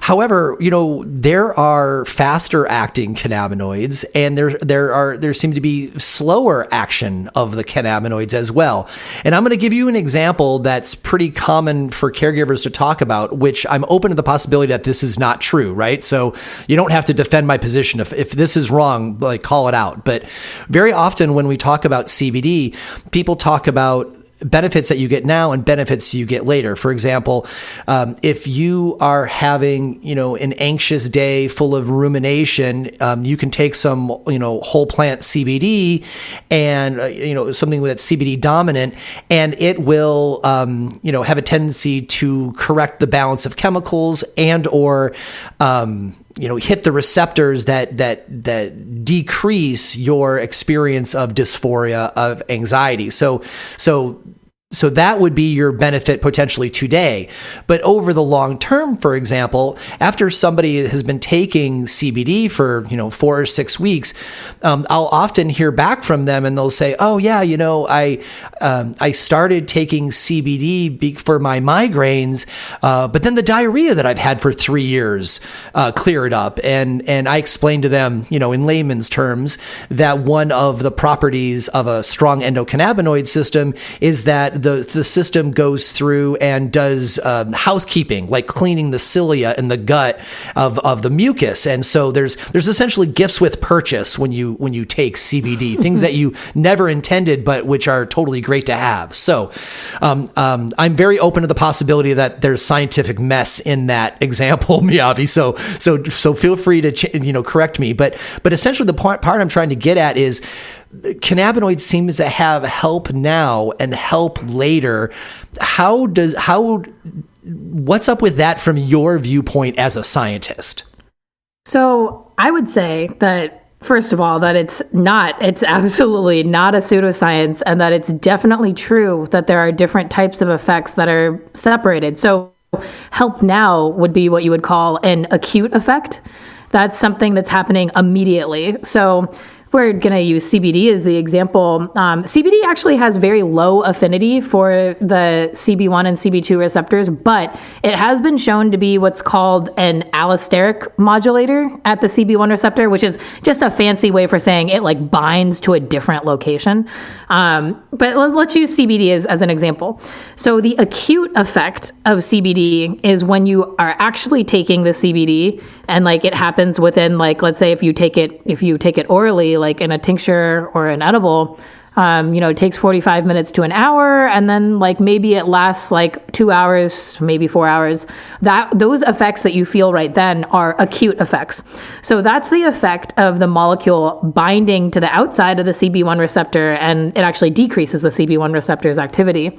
However, there are faster acting cannabinoids, and there seem to be slower action of the cannabinoids as well. And I'm going to give you an example that's pretty common for caregivers to talk about, which I'm open to the possibility that this is not true, right? So you don't have to defend my position. If this is wrong, like call it out. But very often when we talk about CBD, people talk about benefits that you get now and benefits you get later. For example, if you are having, an anxious day full of rumination, you can take some, whole plant CBD and, something that's CBD dominant, and it will, have a tendency to correct the balance of chemicals and or, hit the receptors that decrease your experience of dysphoria, of anxiety. So that would be your benefit potentially today. But over the long term, for example, after somebody has been taking CBD for, 4 or 6 weeks, I'll often hear back from them and they'll say, oh yeah, I started taking CBD for my migraines, but then the diarrhea that I've had for 3 years cleared up. And I explained to them, in layman's terms, that one of the properties of a strong endocannabinoid system is that the system goes through and does housekeeping, like cleaning the cilia and the gut of the mucus. And so there's essentially gifts with purchase when you take CBD, things that you never intended, but which are totally great to have. So I'm very open to the possibility that there's scientific mess in that example, Miyabe. So feel free to correct me. But essentially the part I'm trying to get at is cannabinoids seems to have help now and help later. What's up with that from your viewpoint as a scientist? So I would say that, first of all, that it's absolutely not a pseudoscience, and that it's definitely true that there are different types of effects that are separated. So help now would be what you would call an acute effect. That's something that's happening immediately. So we're going to use CBD as the example. CBD actually has very low affinity for the CB1 and CB2 receptors, but it has been shown to be what's called an allosteric modulator at the CB1 receptor, which is just a fancy way for saying it like binds to a different location. But let's use CBD as an example. So the acute effect of CBD is when you are actually taking the CBD and like it happens within, like, let's say if you take it orally, like in a tincture or an edible, it takes 45 minutes to an hour, and then like maybe it lasts like 2 hours, maybe 4 hours. Those effects that you feel right then are acute effects. So that's the effect of the molecule binding to the outside of the CB1 receptor, and it actually decreases the CB1 receptor's activity.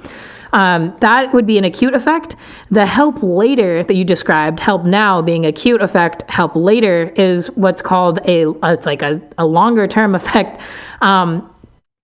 That would be an acute effect. The help later that you described, help now being acute effect, help later is what's called a longer term effect.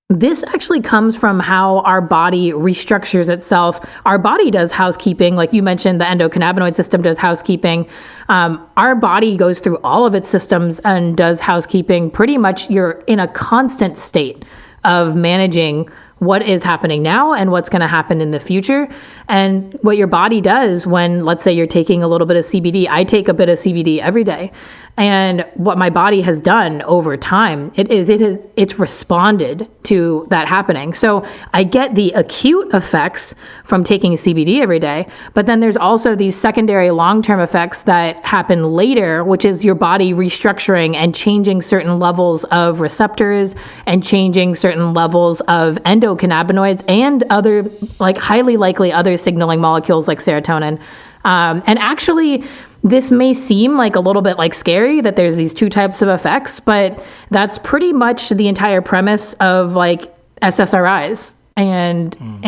This actually comes from how our body restructures itself. Our body does housekeeping. Like you mentioned, the endocannabinoid system does housekeeping. Our body goes through all of its systems and does housekeeping. Pretty much you're in a constant state of managing what is happening now and what's going to happen in the future. And what your body does when, let's say you're taking a little bit of CBD, I take a bit of CBD every day. And what my body has done over time, it's responded to that happening. So I get the acute effects from taking CBD every day, but then there's also these secondary long-term effects that happen later, which is your body restructuring and changing certain levels of receptors and changing certain levels of endocannabinoids and other, like highly likely other signaling molecules like serotonin. And actually, this may seem like a little bit like scary that there's these two types of effects, but that's pretty much the entire premise of like SSRIs and mood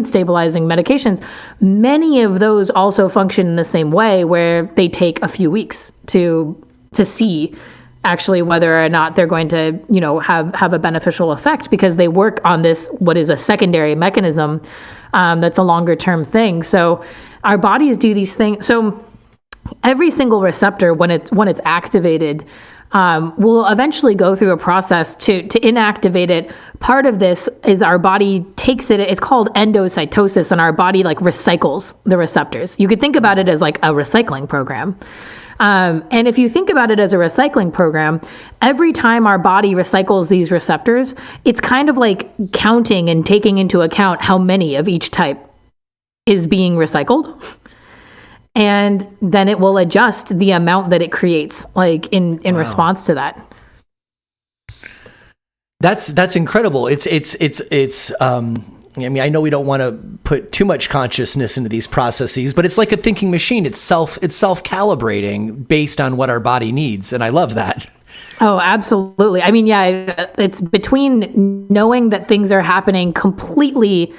stabilizing medications. Many of those also function in the same way, where they take a few weeks to see actually whether or not they're going to, have a beneficial effect, because they work on this, what is a secondary mechanism that's a longer term thing. So our bodies do these things. So every single receptor, when it's activated, will eventually go through a process to inactivate it. Part of this is our body takes it. It's called endocytosis, and our body like recycles the receptors. You could think about it as like a recycling program. And if you think about it as a recycling program, every time our body recycles these receptors, it's kind of like counting and taking into account how many of each type is being recycled. And then it will adjust the amount that it creates, like in response to that. That's incredible. I mean, I know we don't want to put too much consciousness into these processes, but it's like a thinking machine. It's self-calibrating based on what our body needs. And I love that. Oh, absolutely. I mean, yeah, it's between knowing that things are happening completely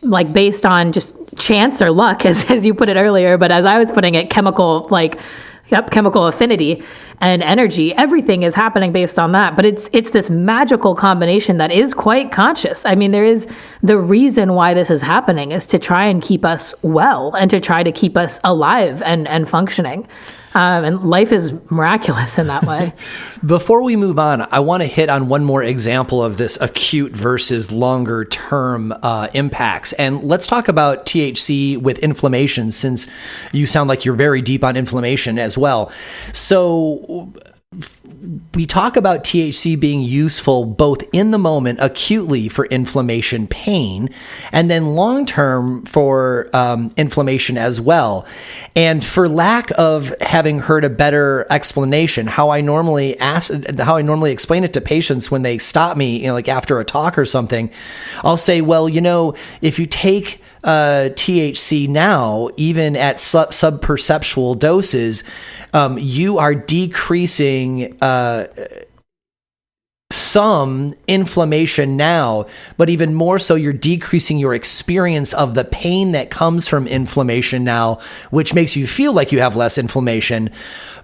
like based on just chance or luck, as you put it earlier, but as I was putting it, chemical affinity and energy, everything is happening based on that. But it's this magical combination that is quite conscious. I mean, there is the reason why this is happening is to try and keep us well and to try to keep us alive and functioning. And life is miraculous in that way. Before we move on, I want to hit on one more example of this acute versus longer term impacts. And let's talk about THC with inflammation, since you sound like you're very deep on inflammation as well. So we talk about THC being useful both in the moment acutely for inflammation pain, and then long-term for inflammation as well. And for lack of having heard a better explanation, how I normally explain it to patients when they stop me, like after a talk or something, I'll say, well, if you take THC now, even at subperceptual doses, you are decreasing some inflammation now, but even more so, you're decreasing your experience of the pain that comes from inflammation now, which makes you feel like you have less inflammation.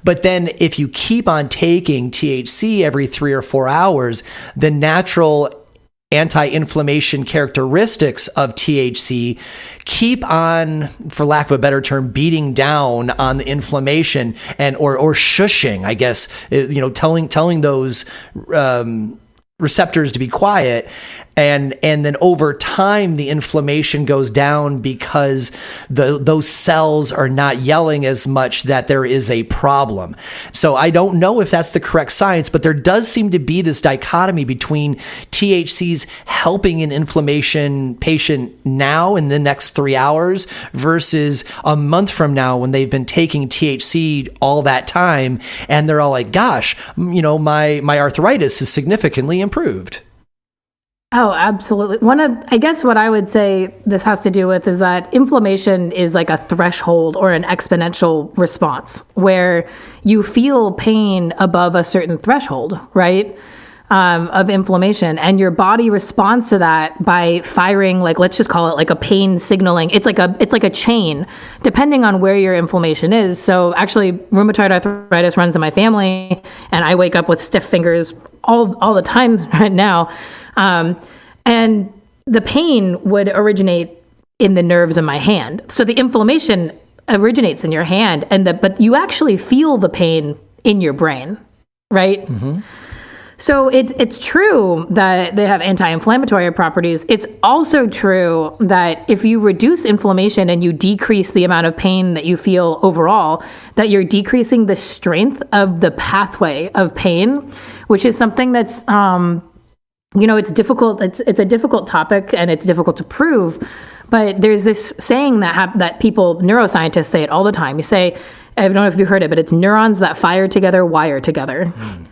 But then if you keep on taking THC every 3 or 4 hours, the natural anti-inflammation characteristics of THC keep on, for lack of a better term, beating down on the inflammation and or shushing, I guess, telling those receptors to be quiet, and then over time the inflammation goes down because those cells are not yelling as much that there is a problem. So I don't know if that's the correct science, but there does seem to be this dichotomy between THC's helping an inflammation patient now in the next 3 hours versus a month from now when they've been taking THC all that time and they're all like, gosh, my arthritis is significantly improved. Oh, absolutely. I guess what I would say this has to do with is that inflammation is like a threshold or an exponential response where you feel pain above a certain threshold, right? Of inflammation, and your body responds to that by firing, like, let's just call it like a pain signaling. It's like a chain, depending on where your inflammation is. So actually, rheumatoid arthritis runs in my family, and I wake up with stiff fingers all the time right now. And the pain would originate in the nerves in my hand. So the inflammation originates in your hand, but you actually feel the pain in your brain, right? Mm-hmm. So it's true that they have anti-inflammatory properties. It's also true that if you reduce inflammation and you decrease the amount of pain that you feel overall, that you're decreasing the strength of the pathway of pain, which is something that's, it's difficult. It's a difficult topic and it's difficult to prove. But there's this saying that people, neuroscientists say it all the time. You say, I don't know if you've heard it, but it's neurons that fire together, wire together. Mm.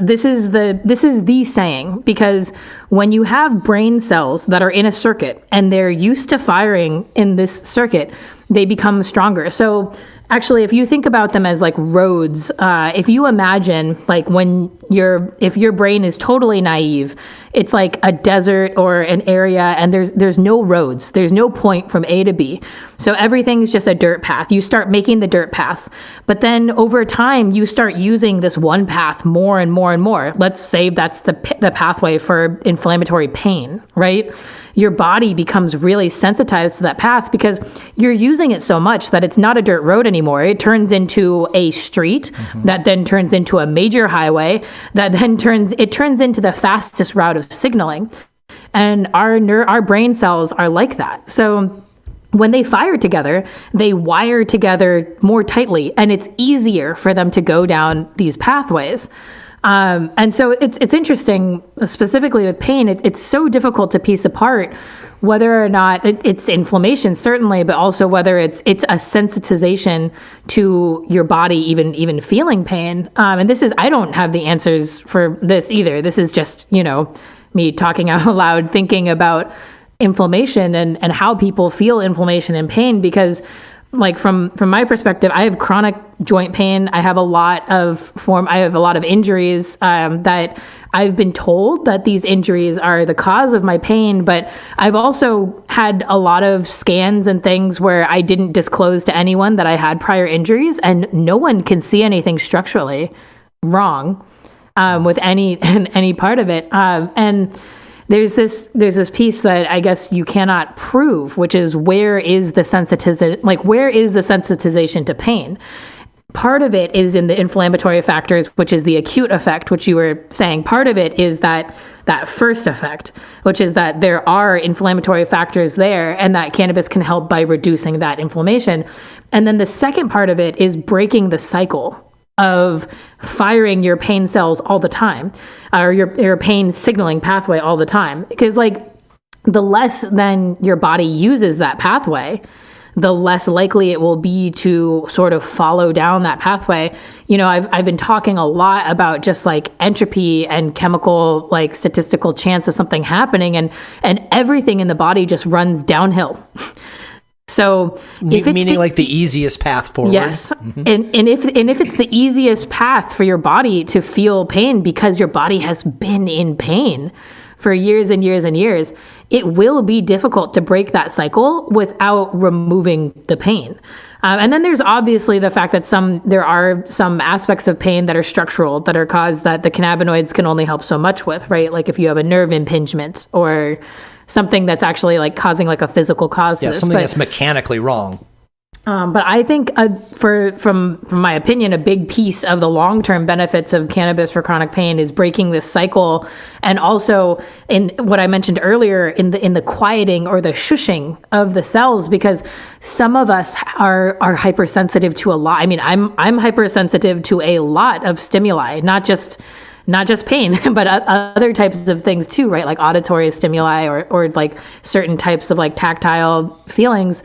This is the saying, because when you have brain cells that are in a circuit and they're used to firing in this circuit, they become stronger. So actually, if you think about them as like roads, if you imagine like if your brain is totally naive, it's like a desert or an area and there's no roads. There's no point from A to B. So everything's just a dirt path. You start making the dirt paths, but then over time you start using this one path more and more and more. Let's say that's the pathway for inflammatory pain, right? Your body becomes really sensitized to that path because you're using it so much that it's not a dirt road anymore. It turns into a street that then turns into a major highway that then turns into the fastest route of signaling. And our brain cells are like that. So when they fire together, they wire together more tightly, and it's easier for them to go down these pathways. And so it's interesting, specifically with pain, it's so difficult to piece apart whether or not it's inflammation, certainly, but also whether it's a sensitization to your body, even feeling pain. And I don't have the answers for this either. This is just, me talking out loud, thinking about inflammation and how people feel inflammation and pain, because like from my perspective, I have chronic joint pain. I have a lot of injuries that I've been told that these injuries are the cause of my pain, but I've also had a lot of scans and things where I didn't disclose to anyone that I had prior injuries, and no one can see anything structurally wrong with any part of it. And there's this piece that I guess you cannot prove, which is where is the sensitization to pain? Part of it is in the inflammatory factors, which is the acute effect, which you were saying. Part of it is that first effect, which is that there are inflammatory factors there, and that cannabis can help by reducing that inflammation. And then the second part of it is breaking the cycle of firing your pain cells all the time, or your pain signaling pathway all the time. Because the less then your body uses that pathway, the less likely it will be to sort of follow down that pathway. I've been talking a lot about just entropy and chemical statistical chance of something happening, and everything in the body just runs downhill. So meaning the easiest path forward. Yes. Mm-hmm. And if it's the easiest path for your body to feel pain because your body has been in pain for years and years and years, it will be difficult to break that cycle without removing the pain. And then there's obviously the fact that there are some aspects of pain that are structural, that are caused, that the cannabinoids can only help so much with, right? Like if you have a nerve impingement or something that's actually causing a physical cause to this. Something that's mechanically wrong. But I think from my opinion, a big piece of the long-term benefits of cannabis for chronic pain is breaking this cycle. And also in what I mentioned earlier, in the quieting or the shushing of the cells, because some of us are hypersensitive to a lot. I mean, I'm hypersensitive to a lot of stimuli, not just pain, but other types of things too, right? Like auditory stimuli or certain types of tactile feelings.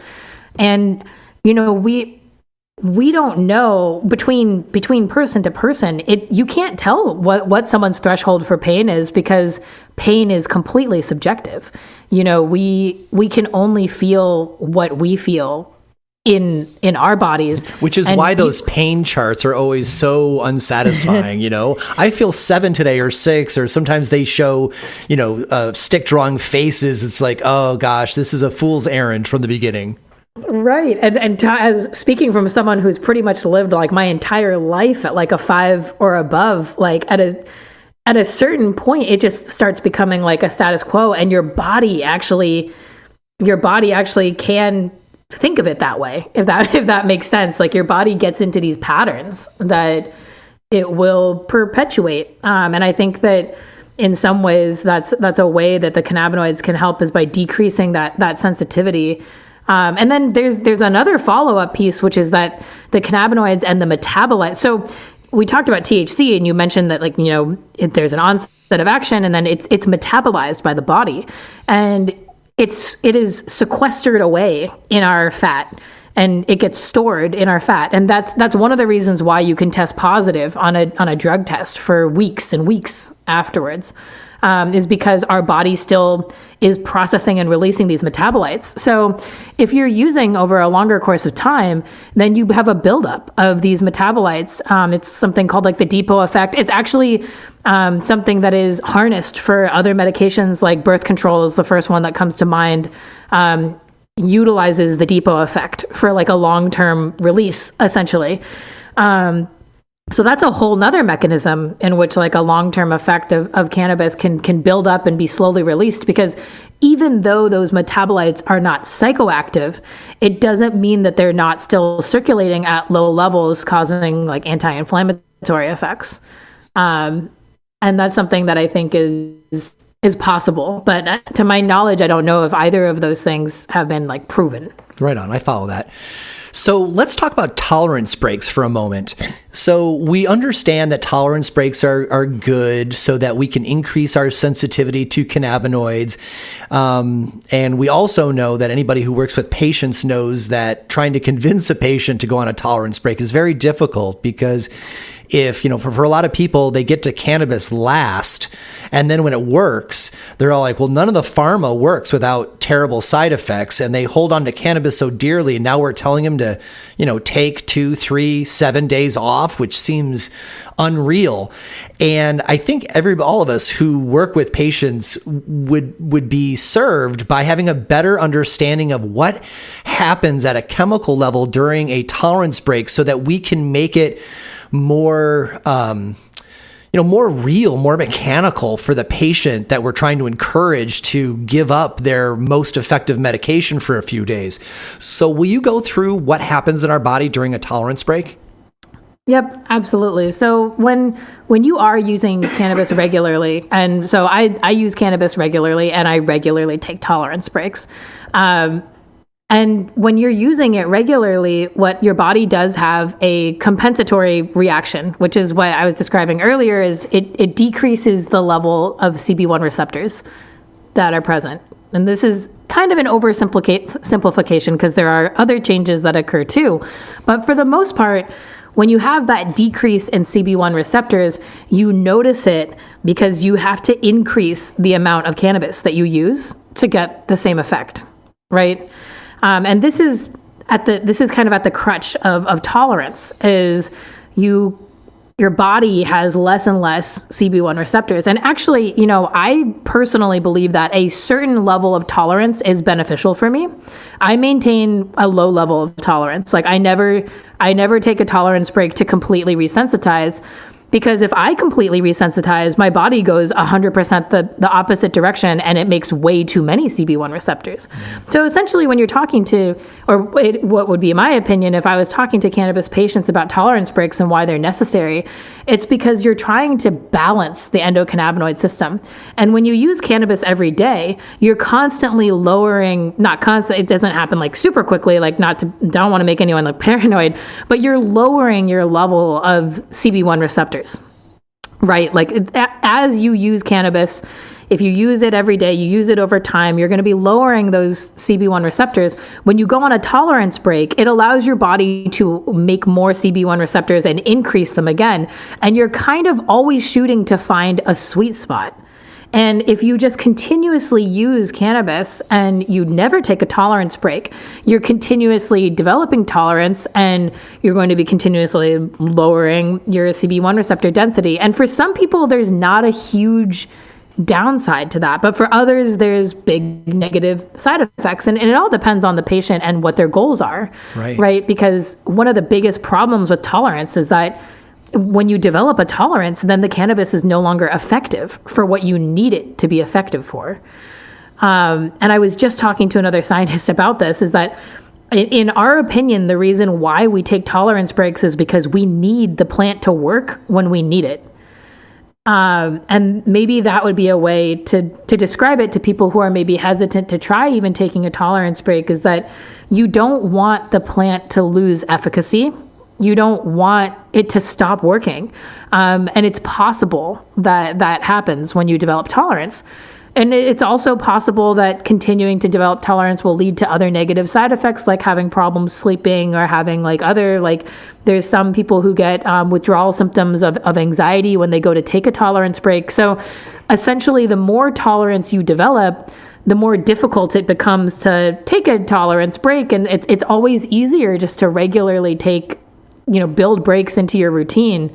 And, we don't know between person to person. You can't tell what someone's threshold for pain is, because pain is completely subjective. We can only feel what we feel in our bodies. Which is why those pain charts are always so unsatisfying. I feel 7 today or 6, or sometimes they show, stick drawing faces. It's oh gosh, this is a fool's errand from the beginning. Right. And as speaking from someone who's pretty much lived my entire life at a 5 or above, at a certain point, it just starts becoming a status quo, and your body actually can think of it that way, if that makes sense. Your body gets into these patterns that it will perpetuate. And I think that in some ways that's a way that the cannabinoids can help, is by decreasing that sensitivity. And then there's another follow-up piece, which is that the cannabinoids and the metabolites. So we talked about THC, and you mentioned that there's an onset of action, and then it's metabolized by the body, and it is sequestered away in our fat, and it gets stored in our fat. And that's one of the reasons why you can test positive on a drug test for weeks and weeks afterwards, is because our body still is processing and releasing these metabolites. So if you're using over a longer course of time, then you have a buildup of these metabolites. It's something called the depot effect. It's actually something that is harnessed for other medications, like birth control is the first one that comes to mind. Utilizes the depot effect for a long-term release, essentially. So that's a whole nother mechanism in which a long-term effect of cannabis can build up and be slowly released, because even though those metabolites are not psychoactive, it doesn't mean that they're not still circulating at low levels, causing anti-inflammatory effects. And that's something that I think is possible. But to my knowledge, I don't know if either of those things have been proven. Right on. I follow that. So let's talk about tolerance breaks for a moment. So we understand that tolerance breaks are good so that we can increase our sensitivity to cannabinoids. And we also know that anybody who works with patients knows that trying to convince a patient to go on a tolerance break is very difficult because if, for a lot of people, they get to cannabis last, and then when it works, they're all like, well, none of the pharma works without terrible side effects, and they hold on to cannabis so dearly, and now we're telling them to, take 2, 3, 7 days off, which seems unreal. And I think all of us who work with patients would be served by having a better understanding of what happens at a chemical level during a tolerance break so that we can make it more, more real, more mechanical for the patient that we're trying to encourage to give up their most effective medication for a few days. So will you go through what happens in our body during a tolerance break? Yep, absolutely. So when you are using cannabis regularly, and so I use cannabis regularly and I regularly take tolerance breaks. And when you're using it regularly, what your body does have a compensatory reaction, which is what I was describing earlier, is it decreases the level of CB1 receptors that are present. And this is kind of an oversimplification because there are other changes that occur too. But for the most part, when you have that decrease in CB1 receptors, you notice it because you have to increase the amount of cannabis that you use to get the same effect, right? And this is kind of at the crutch of tolerance is your body has less and less CB1 receptors. And actually, I personally believe that a certain level of tolerance is beneficial for me. I maintain a low level of tolerance. Like I never take a tolerance break to completely resensitize. Because if I completely resensitize, my body goes 100% the opposite direction, and it makes way too many CB1 receptors. Mm. So essentially, when you're talking to, what would be my opinion, if I was talking to cannabis patients about tolerance breaks and why they're necessary, it's because you're trying to balance the endocannabinoid system. And when you use cannabis every day, you're constantly lowering, it doesn't happen like super quickly, like don't want to make anyone look paranoid, but you're lowering your level of CB1 receptors. Right? Like as you use cannabis, if you use it every day, you use it over time, you're going to be lowering those CB1 receptors. When you go on a tolerance break, it allows your body to make more CB1 receptors and increase them again. And you're kind of always shooting to find a sweet spot. And if you just continuously use cannabis and you never take a tolerance break, you're continuously developing tolerance and you're going to be continuously lowering your CB1 receptor density. And for some people, there's not a huge downside to that. But for others, there's big negative side effects. And it all depends on the patient and what their goals are. Right? Because one of the biggest problems with tolerance is that when you develop a tolerance, then the cannabis is no longer effective for what you need it to be effective for. And I was just talking to another scientist about this, is that in our opinion, the reason why we take tolerance breaks is because we need the plant to work when we need it. And maybe that would be a way to describe it to people who are maybe hesitant to try even taking a tolerance break, is that you don't want the plant to lose efficacy. You don't want it to stop working. And it's possible that happens when you develop tolerance. And it's also possible that continuing to develop tolerance will lead to other negative side effects, like having problems sleeping or having there's some people who get withdrawal symptoms of anxiety when they go to take a tolerance break. So essentially, the more tolerance you develop, the more difficult it becomes to take a tolerance break. And it's always easier just to regularly build breaks into your routine.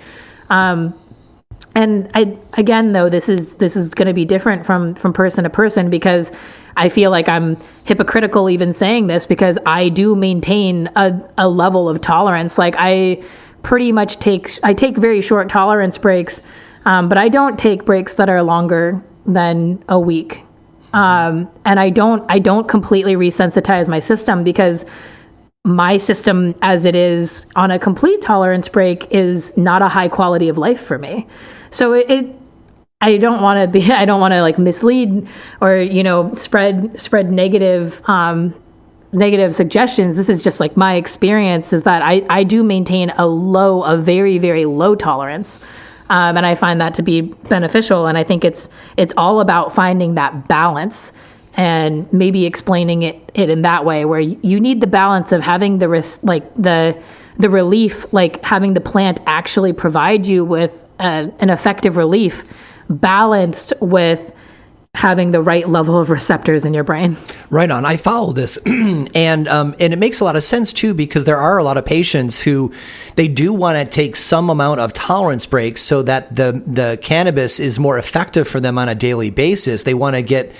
And again, though, this is going to be different from person to person, because I feel like I'm hypocritical even saying this, because I do maintain a level of tolerance. Like I pretty much take very short tolerance breaks, but I don't take breaks that are longer than a week. And I don't completely resensitize my system, because my system as it is on a complete tolerance break is not a high quality of life for me. So I don't want to mislead or, spread negative negative suggestions. This is just like my experience is that I do maintain a very, very low tolerance. And I find that to be beneficial. And I think it's all about finding that balance and maybe explaining it in that way, where you need the balance of having the relief, like having the plant actually provide you with an effective relief, balanced with having the right level of receptors in your brain. Right on. I follow this. And it makes a lot of sense too, because there are a lot of patients who they do want to take some amount of tolerance breaks so that the cannabis is more effective for them on a daily basis. They want to get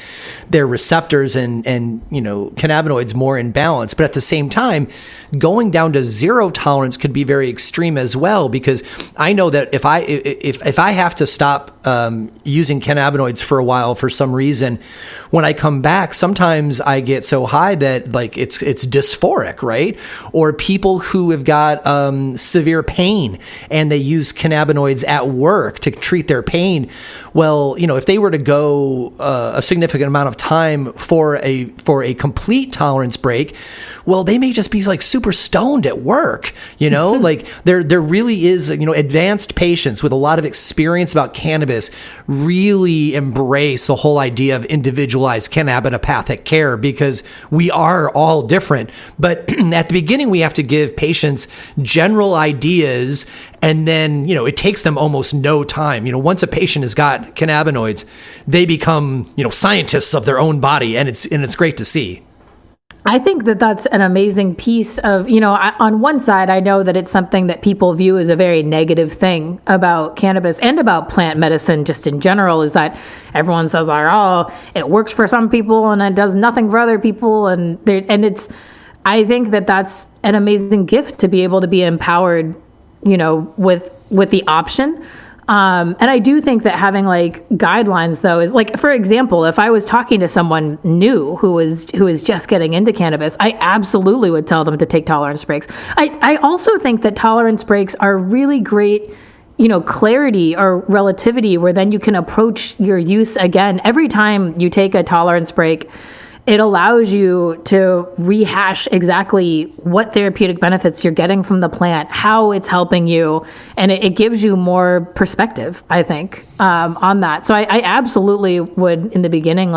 their receptors and cannabinoids more in balance. But at the same time, going down to zero tolerance could be very extreme as well, because I know that if I have to stop using cannabinoids for a while for some reason, when I come back, sometimes I get so high that like it's dysphoric, right? Or people who have got severe pain and they use cannabinoids at work to treat their pain. Well, if they were to go a significant amount of time for a complete tolerance break, well, they may just be like super stoned at work, like there really is, advanced patients with a lot of experience about cannabis really embrace the whole idea of individualized cannabinopathic care, because we are all different. But at the beginning, we have to give patients general ideas, and then, it takes them almost no time. Once a patient has got cannabinoids, they become, scientists of their own body, and it's great to see. I think that that's an amazing piece of, on one side, I know that it's something that people view as a very negative thing about cannabis and about plant medicine just in general, is that everyone says, oh, it works for some people and it does nothing for other people. I think that that's an amazing gift to be able to be empowered, with the option. And I do think that having like guidelines though is like, for example, if I was talking to someone new who is just getting into cannabis, I absolutely would tell them to take tolerance breaks. I also think that tolerance breaks are really great, clarity or relativity, where then you can approach your use again. Every time you take a tolerance break, it allows you to rehash exactly what therapeutic benefits you're getting from the plant, how it's helping you, and it gives you more perspective, I think, on that. So I absolutely would, in the beginning,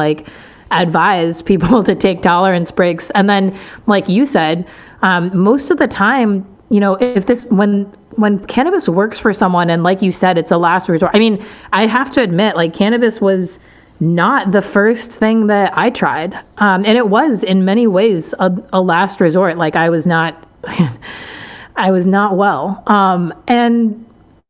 advise people to take tolerance breaks. And then, like you said, most of the time, when cannabis works for someone, and like you said, it's a last resort. I mean, I have to admit, cannabis was not the first thing that I tried. And it was in many ways a last resort. I was not well. And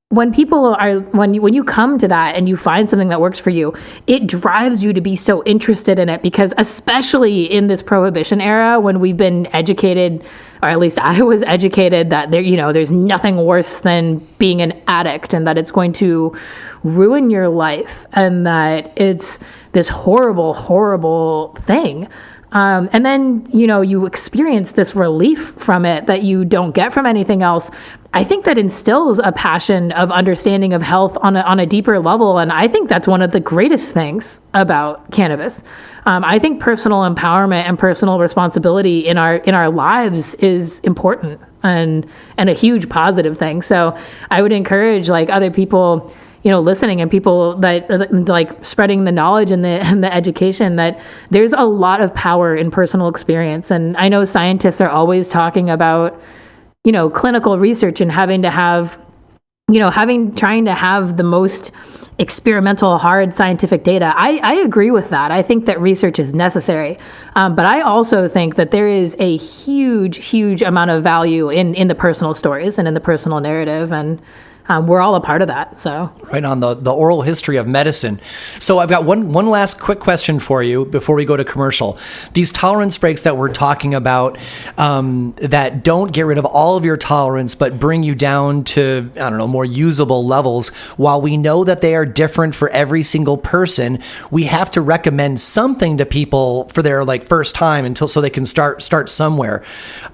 when when you come to that and you find something that works for you, it drives you to be so interested in it, because especially in this prohibition era, when we've been educated, or at least I was educated, that there's nothing worse than being an addict, and that it's going to ruin your life, and that it's this horrible, horrible thing. And then, you experience this relief from it that you don't get from anything else. I think that instills a passion of understanding of health on a deeper level. And I think that's one of the greatest things about cannabis. I think personal empowerment and personal responsibility in our lives is important and a huge positive thing. So I would encourage other people, listening, and people that spreading the knowledge and the education, that there's a lot of power in personal experience. And I know scientists are always talking about, clinical research and trying to have the most experimental, hard scientific data. I agree with that. I think that research is necessary. But I also think that there is a huge, huge amount of value in the personal stories and in the personal narrative. And we're all a part of that. So right on, the oral history of medicine. So I've got one last quick question for you before we go to commercial. These tolerance breaks that we're talking about, that don't get rid of all of your tolerance, but bring you down to, more usable levels. While we know that they are different for every single person, we have to recommend something to people for their first time so they can start somewhere.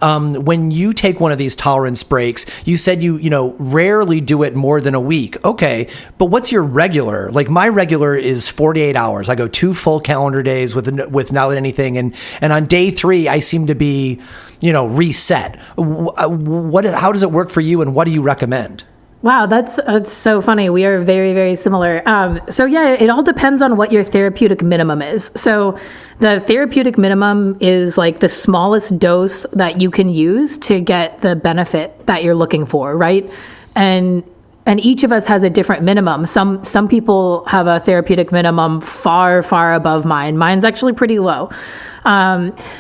When you take one of these tolerance breaks, you said you rarely do to it more than a week. Okay, but what's your regular? Like my regular is 48 hours. I go 2 full calendar days without anything, and on day 3 I seem to be, reset. How does it work for you, and what do you recommend? Wow, that's so funny. We are very, very similar. So yeah, it all depends on what your therapeutic minimum is. So the therapeutic minimum is like the smallest dose that you can use to get the benefit that you're looking for, right? And each of us has a different minimum. Some people have a therapeutic minimum far, far above mine. Mine's actually pretty low.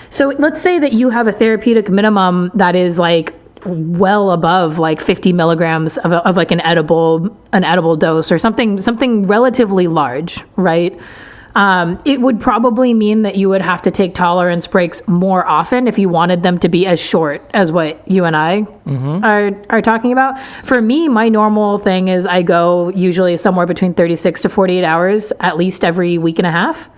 So let's say that you have a therapeutic minimum that is like well above like 50 milligrams of like an edible dose or something relatively large, right? It would probably mean that you would have to take tolerance breaks more often if you wanted them to be as short as what you and I are talking about. For me, my normal thing is I go usually somewhere between 36 to 48 hours, at least every week and a half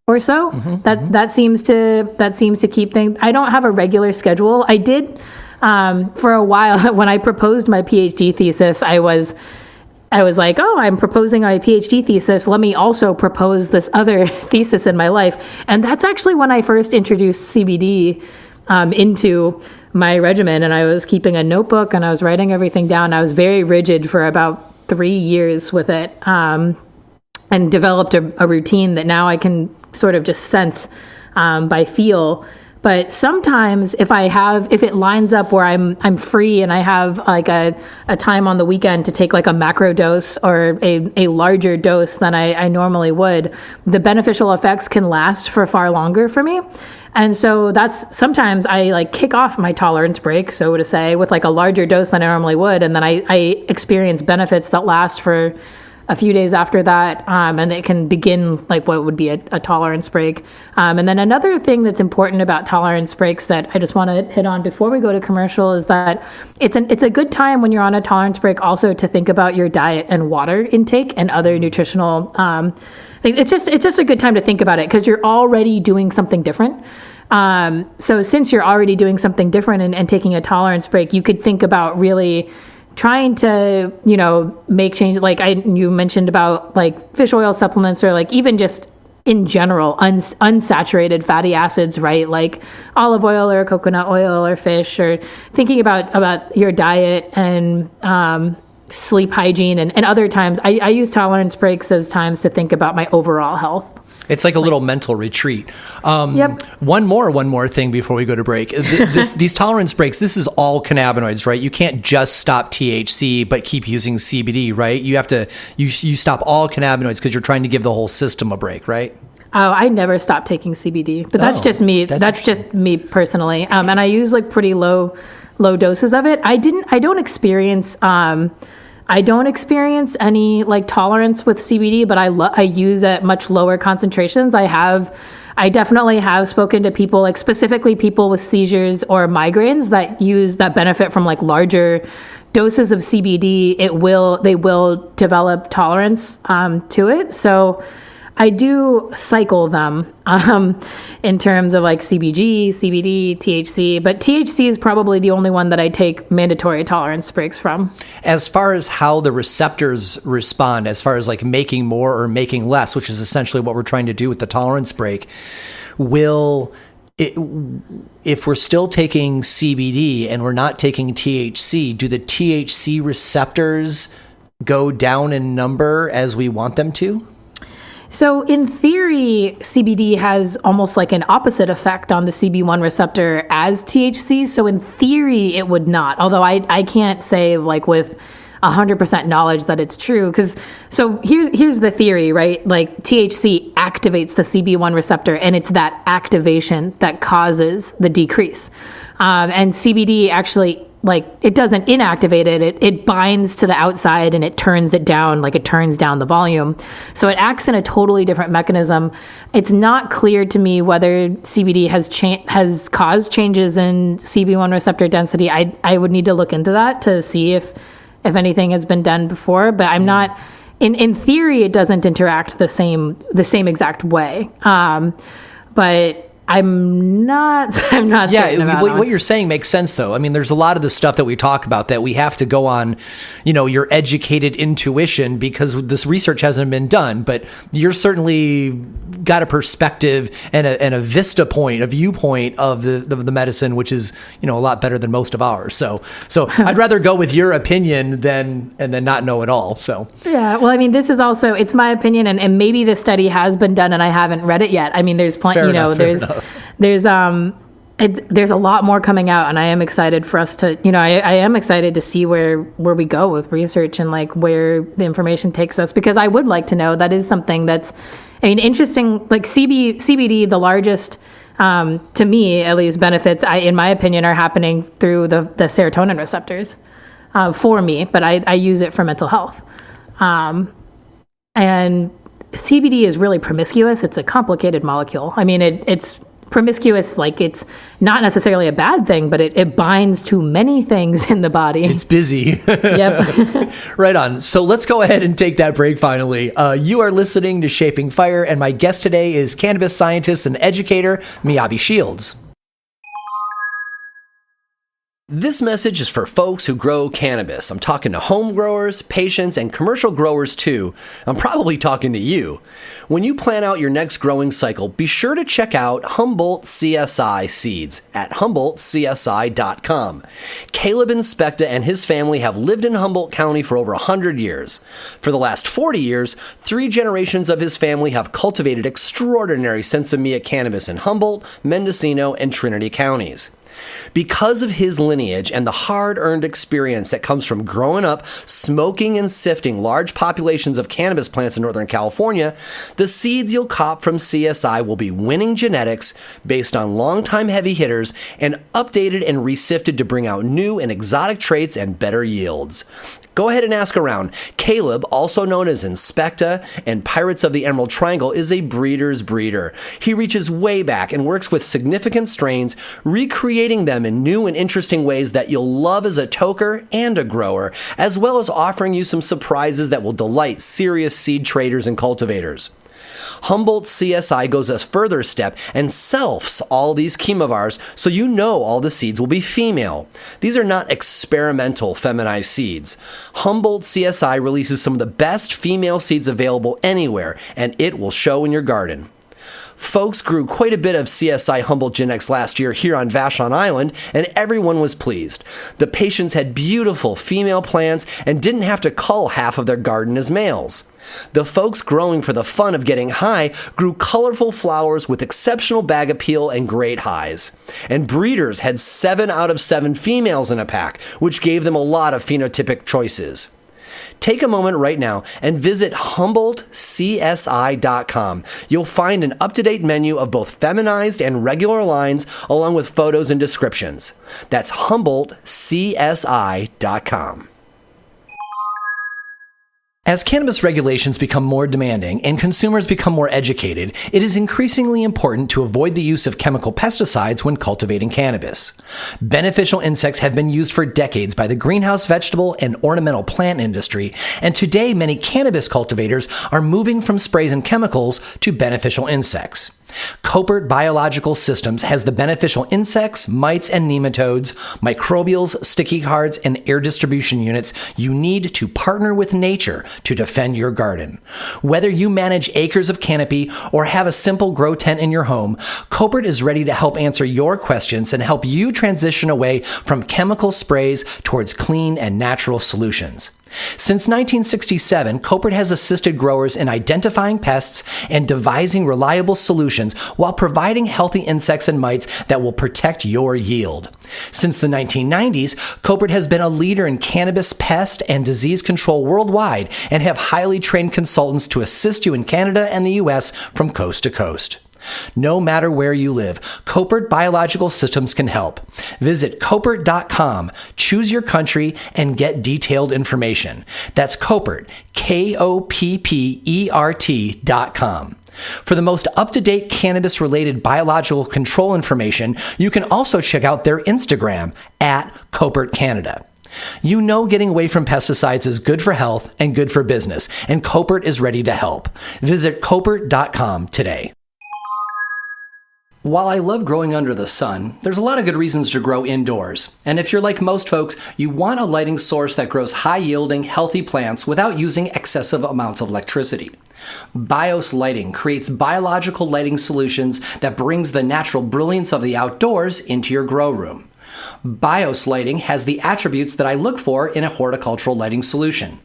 or so. That seems to keep things. I don't have a regular schedule. I did. For a while, when I proposed my PhD thesis, I was like, oh, I'm proposing my PhD thesis. Let me also propose this other thesis in my life. And that's actually when I first introduced CBD into my regimen. And I was keeping a notebook and I was writing everything down. I was very rigid for about 3 years with it, and developed a routine that now I can sort of just sense by feel. But sometimes if it lines up where I'm free and I have like a time on the weekend to take like a macro dose or a larger dose than I normally would, the beneficial effects can last for far longer for me. And so that's sometimes I like kick off my tolerance break, so to say, with like a larger dose than I normally would. And then I experience benefits that last for a few days after that, and it can begin like what would be a tolerance break. And then another thing that's important about tolerance breaks that I just want to hit on before we go to commercial is that it's a good time when you're on a tolerance break also to think about your diet and water intake and other nutritional things. It's just a good time to think about it because you're already doing something different. So since you're already doing something different and taking a tolerance break, you could think about really trying to, make change. Like you mentioned about like fish oil supplements or like even just in general, unsaturated fatty acids, right? Like olive oil or coconut oil or fish, or thinking about your diet and sleep hygiene. And other times I use tolerance breaks as times to think about my overall health. It's like a little mental retreat. Yep. One more thing before we go to break. These tolerance breaks, this is all cannabinoids, right? You can't just stop THC, but keep using CBD, right? You have to, you stop all cannabinoids because you're trying to give the whole system a break, right? Oh, I never stopped taking CBD, but that's just me. That's just me personally. And I use like pretty low doses of it. I don't experience any like tolerance with CBD, but I use at much lower concentrations. I definitely have spoken to people, like specifically people with seizures or migraines that benefit from like larger doses of CBD. They will develop tolerance to it. So I do cycle them in terms of like CBG, CBD, THC, but THC is probably the only one that I take mandatory tolerance breaks from. As far as how the receptors respond, as far as like making more or making less, which is essentially what we're trying to do with the tolerance break, if we're still taking CBD and we're not taking THC, do the THC receptors go down in number as we want them to? So in theory, CBD has almost like an opposite effect on the CB1 receptor as THC. So in theory, it would not, although I can't say like with 100% knowledge that it's true. So here's the theory, right? Like THC activates the CB1 receptor, and it's that activation that causes the decrease. And CBD actually, like, it doesn't inactivate it. It binds to the outside and it turns it down, like it turns down the volume. So it acts in a totally different mechanism. It's not clear to me whether CBD has caused changes in CB1 receptor density. I would need to look into that to see if anything has been done before, but I'm not, in theory, it doesn't interact the same exact way. But I'm not certain about what you're saying makes sense, though. I mean, there's a lot of the stuff that we talk about that we have to go on, your educated intuition, because this research hasn't been done. But you're certainly got a perspective and a vista point, a viewpoint of the medicine, which is a lot better than most of ours. So I'd rather go with your opinion than not know it all. So yeah, well, I mean, this is also, it's my opinion, and maybe the study has been done and I haven't read it yet. I mean, there's plenty. There's a lot more coming out, and I am excited for us to, I am excited to see where we go with research and like where the information takes us, because I would like to know. That is something that's, interesting. Like CBD, the largest, to me at least, benefits, in my opinion, are happening through the serotonin receptors for me, but I use it for mental health. And CBD is really promiscuous. It's a complicated molecule. I mean, it's promiscuous, like it's not necessarily a bad thing, but it binds to many things in the body. It's busy. Yep. Right on. So let's go ahead and take that break finally. You are listening to Shaping Fire, and my guest today is cannabis scientist and educator, Miyabe Shields. This message is for folks who grow cannabis. I'm talking to home growers, patients, and commercial growers too. I'm probably talking to you. When you plan out your next growing cycle, be sure to check out Humboldt CSI seeds at HumboldtCSI.com. Caleb Inspecta and his family have lived in Humboldt County for over 100 years. For the last 40 years, 3 generations of his family have cultivated extraordinary Sensimilla cannabis in Humboldt, Mendocino, and Trinity counties. Because of his lineage and the hard-earned experience that comes from growing up, smoking, and sifting large populations of cannabis plants in Northern California, the seeds you'll cop from CSI will be winning genetics based on longtime heavy hitters and updated and resifted to bring out new and exotic traits and better yields. Go ahead and ask around. Caleb, also known as Inspecta and Pirates of the Emerald Triangle, is a breeder's breeder. He reaches way back and works with significant strains, recreating them in new and interesting ways that you'll love as a toker and a grower, as well as offering you some surprises that will delight serious seed traders and cultivators. Humboldt CSI goes a further step and selfs all these chemovars, so you know all the seeds will be female. These are not experimental feminized seeds. Humboldt CSI releases some of the best female seeds available anywhere, and it will show in your garden. Folks grew quite a bit of CSI Humboldt genetics last year here on Vashon Island, and everyone was pleased. The patients had beautiful female plants and didn't have to cull half of their garden as males. The folks growing for the fun of getting high grew colorful flowers with exceptional bag appeal and great highs. And breeders had 7 out of 7 females in a pack, which gave them a lot of phenotypic choices. Take a moment right now and visit HumboldtCSI.com. You'll find an up-to-date menu of both feminized and regular lines, along with photos and descriptions. That's HumboldtCSI.com. As cannabis regulations become more demanding and consumers become more educated, it is increasingly important to avoid the use of chemical pesticides when cultivating cannabis. Beneficial insects have been used for decades by the greenhouse vegetable and ornamental plant industry, and today many cannabis cultivators are moving from sprays and chemicals to beneficial insects. Copert Biological Systems has the beneficial insects, mites, and nematodes, microbials, sticky cards, and air distribution units you need to partner with nature to defend your garden. Whether you manage acres of canopy or have a simple grow tent in your home, Copert is ready to help answer your questions and help you transition away from chemical sprays towards clean and natural solutions. Since 1967, Copert has assisted growers in identifying pests and devising reliable solutions while providing healthy insects and mites that will protect your yield. Since the 1990s, Copert has been a leader in cannabis pest and disease control worldwide and have highly trained consultants to assist you in Canada and the U.S. from coast to coast. No matter where you live, Copert Biological Systems can help. Visit Copert.com, choose your country, and get detailed information. That's Copert, Koppert.com. For the most up-to-date cannabis-related biological control information, you can also check out their Instagram, @CopertCanada. You know getting away from pesticides is good for health and good for business, and Copert is ready to help. Visit Koppert.com today. While I love growing under the sun, there's a lot of good reasons to grow indoors. And if you're like most folks, you want a lighting source that grows high-yielding, healthy plants without using excessive amounts of electricity. BIOS lighting creates biological lighting solutions that brings the natural brilliance of the outdoors into your grow room. BIOS lighting has the attributes that I look for in a horticultural lighting solution.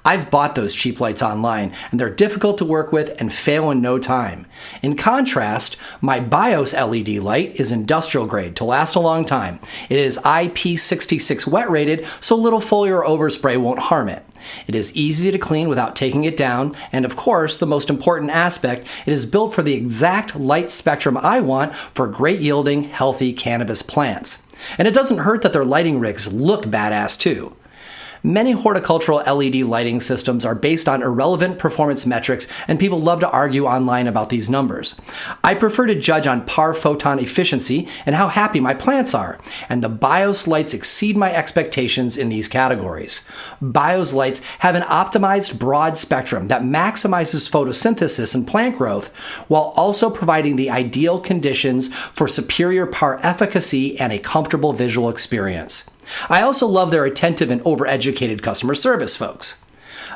I've bought those cheap lights online, and they're difficult to work with and fail in no time. In contrast, my BIOS LED light is industrial grade to last a long time. It is IP66 wet rated, so little foliar or overspray won't harm it. It is easy to clean without taking it down, and of course, the most important aspect, it is built for the exact light spectrum I want for great yielding, healthy cannabis plants. And it doesn't hurt that their lighting rigs look badass too. Many horticultural LED lighting systems are based on irrelevant performance metrics, and people love to argue online about these numbers. I prefer to judge on par photon efficiency and how happy my plants are, and the BIOS lights exceed my expectations in these categories. BIOS lights have an optimized broad spectrum that maximizes photosynthesis and plant growth, while also providing the ideal conditions for superior par efficacy and a comfortable visual experience. I also love their attentive and overeducated customer service folks.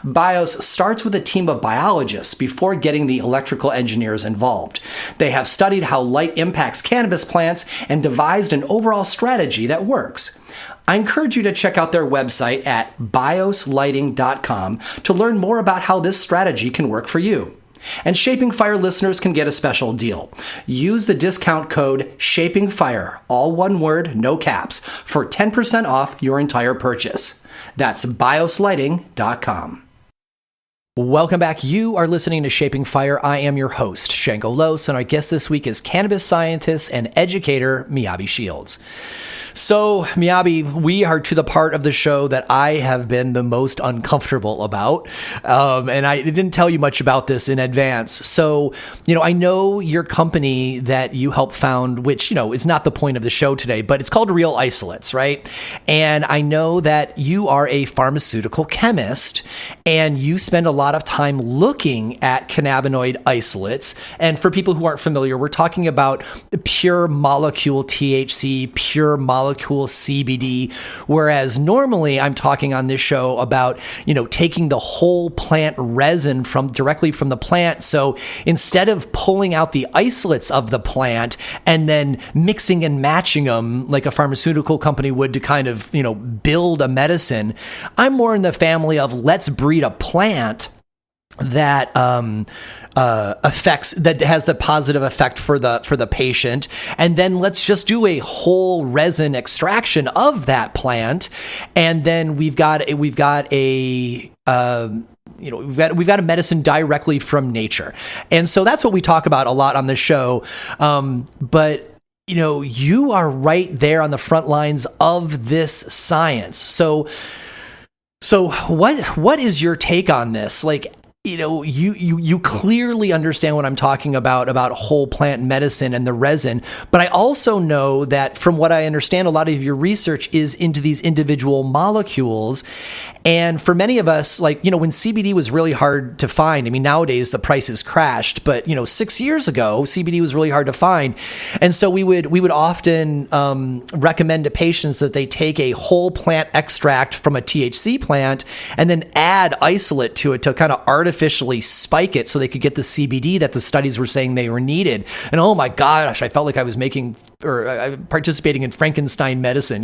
BIOS starts with a team of biologists before getting the electrical engineers involved. They have studied how light impacts cannabis plants and devised an overall strategy that works. I encourage you to check out their website at bioslighting.com to learn more about how this strategy can work for you. And Shaping Fire listeners can get a special deal. Use the discount code SHAPINGFIRE, all one word, no caps, for 10% off your entire purchase. That's bioslighting.com. Welcome back. You are listening to Shaping Fire. I am your host, Shango Los, and our guest this week is cannabis scientist and educator Miyabe Shields. So, Miyabe, we are to the part of the show that I have been the most uncomfortable about, and I didn't tell you much about this in advance. So, I know your company that you helped found, which, is not the point of the show today, but it's called Real Isolates, right? And I know that you are a pharmaceutical chemist, and you spend a lot of time looking at cannabinoid isolates. And for people who aren't familiar, we're talking about pure molecule THC, pure molecule CBD, whereas normally I'm talking on this show about, taking the whole plant resin directly from the plant. So instead of pulling out the isolates of the plant and then mixing and matching them like a pharmaceutical company would to kind of, build a medicine, I'm more in the family of let's breed a plant that that has the positive effect for the patient, and then let's just do a whole resin extraction of that plant, and then we've got a medicine directly from nature. And so that's what we talk about a lot on the show. But you are right there on the front lines of this science. So what is your take on this? Like, you clearly understand what I'm talking about whole plant medicine and the resin, but I also know that from what I understand, a lot of your research is into these individual molecules. And for many of us, when CBD was really hard to find, nowadays the prices crashed, but 6 years ago, CBD was really hard to find. And so we would often recommend to patients that they take a whole plant extract from a THC plant and then add isolate to it to kind of artificially spike it so they could get the CBD that the studies were saying they were needed. And oh my gosh, I felt like I was participating in Frankenstein medicine,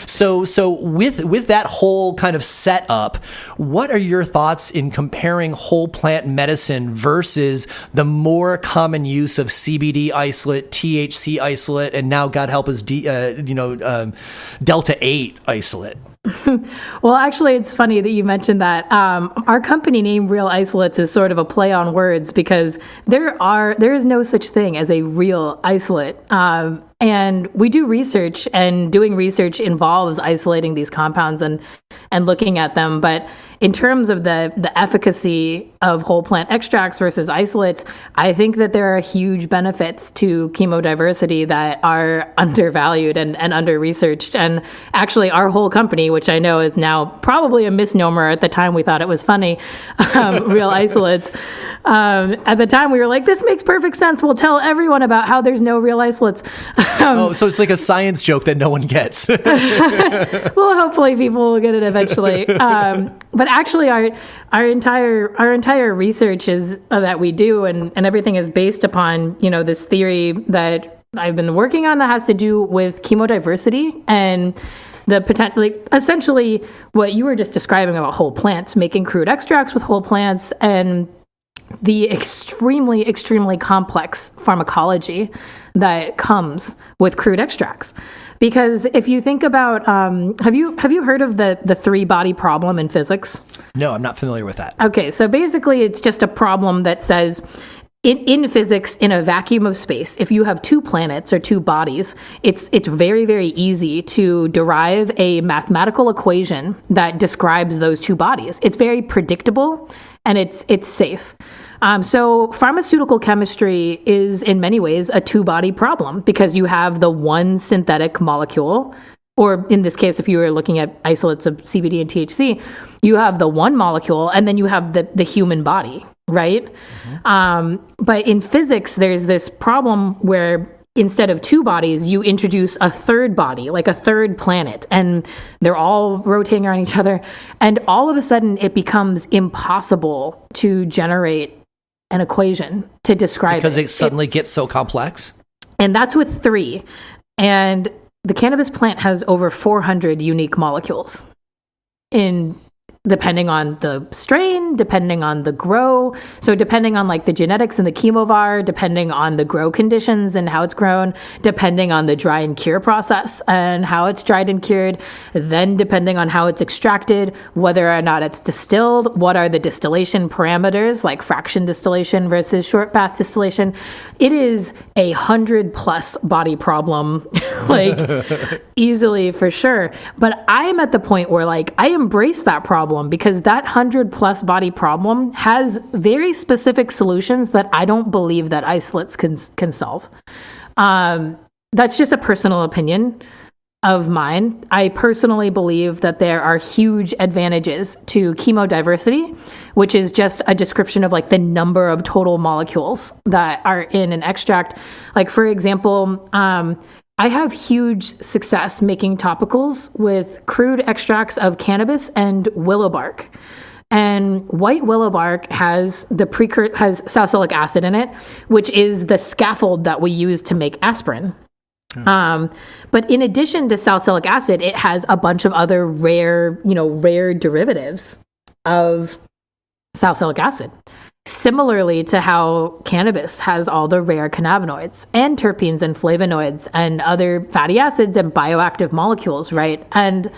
So with that whole kind of setup, what are your thoughts in comparing whole plant medicine versus the more common use of CBD isolate, THC isolate, and now God help us, Delta 8 isolate? Well, actually, it's funny that you mentioned that. Our company name, Real Isolates, is sort of a play on words because there is no such thing as a real isolate. And we do research, and doing research involves isolating these compounds. And and looking at them. But in terms of the efficacy of whole plant extracts versus isolates, I think that there are huge benefits to chemodiversity that are undervalued and under-researched. And actually, our whole company, which I know is now probably a misnomer, at the time we thought it was funny, Real Isolates. At the time, we were like, this makes perfect sense. We'll tell everyone about how there's no real isolates. So it's like a science joke that no one gets. Well, hopefully people will get it eventually. But actually, our entire research is that we do, and everything is based upon, this theory that I've been working on that has to do with chemodiversity and the potential, essentially what you were just describing about whole plants, making crude extracts with whole plants, and the extremely, extremely complex pharmacology that comes with crude extracts. Because if you think about, have you heard of the three-body problem in physics? No, I'm not familiar with that. Okay, so basically it's just a problem that says, in physics, in a vacuum of space, if you have two planets or two bodies, it's very, very easy to derive a mathematical equation that describes those two bodies. It's very predictable and it's safe. So pharmaceutical chemistry is in many ways a two-body problem because you have the one synthetic molecule, or in this case, if you were looking at isolates of CBD and THC, you have the one molecule and then you have the human body, right? Mm-hmm. But in physics, there's this problem where instead of two bodies, you introduce a third body, like a third planet, and they're all rotating around each other. And all of a sudden, it becomes impossible to generate an equation to describe because it suddenly gets so complex. And that's with three. And the cannabis plant has over 400 unique molecules depending on the strain, depending on the grow. So depending on the genetics and the chemovar, depending on the grow conditions and how it's grown, depending on the dry and cure process and how it's dried and cured, then depending on how it's extracted, whether or not it's distilled, what are the distillation parameters, like fraction distillation versus short bath distillation. It is 100+ body problem, easily for sure. But I'm at the point where I embrace that problem because that 100+ body problem has very specific solutions that I don't believe that isolates can solve. That's just a personal opinion of mine. I personally believe that there are huge advantages to chemodiversity, which is just a description of the number of total molecules that are in an extract. For example, I have huge success making topicals with crude extracts of cannabis and willow bark. And white willow bark has has salicylic acid in it, which is the scaffold that we use to make aspirin. But in addition to salicylic acid, it has a bunch of other rare derivatives of salicylic acid. Similarly to how cannabis has all the rare cannabinoids and terpenes and flavonoids and other fatty acids and bioactive molecules, right? And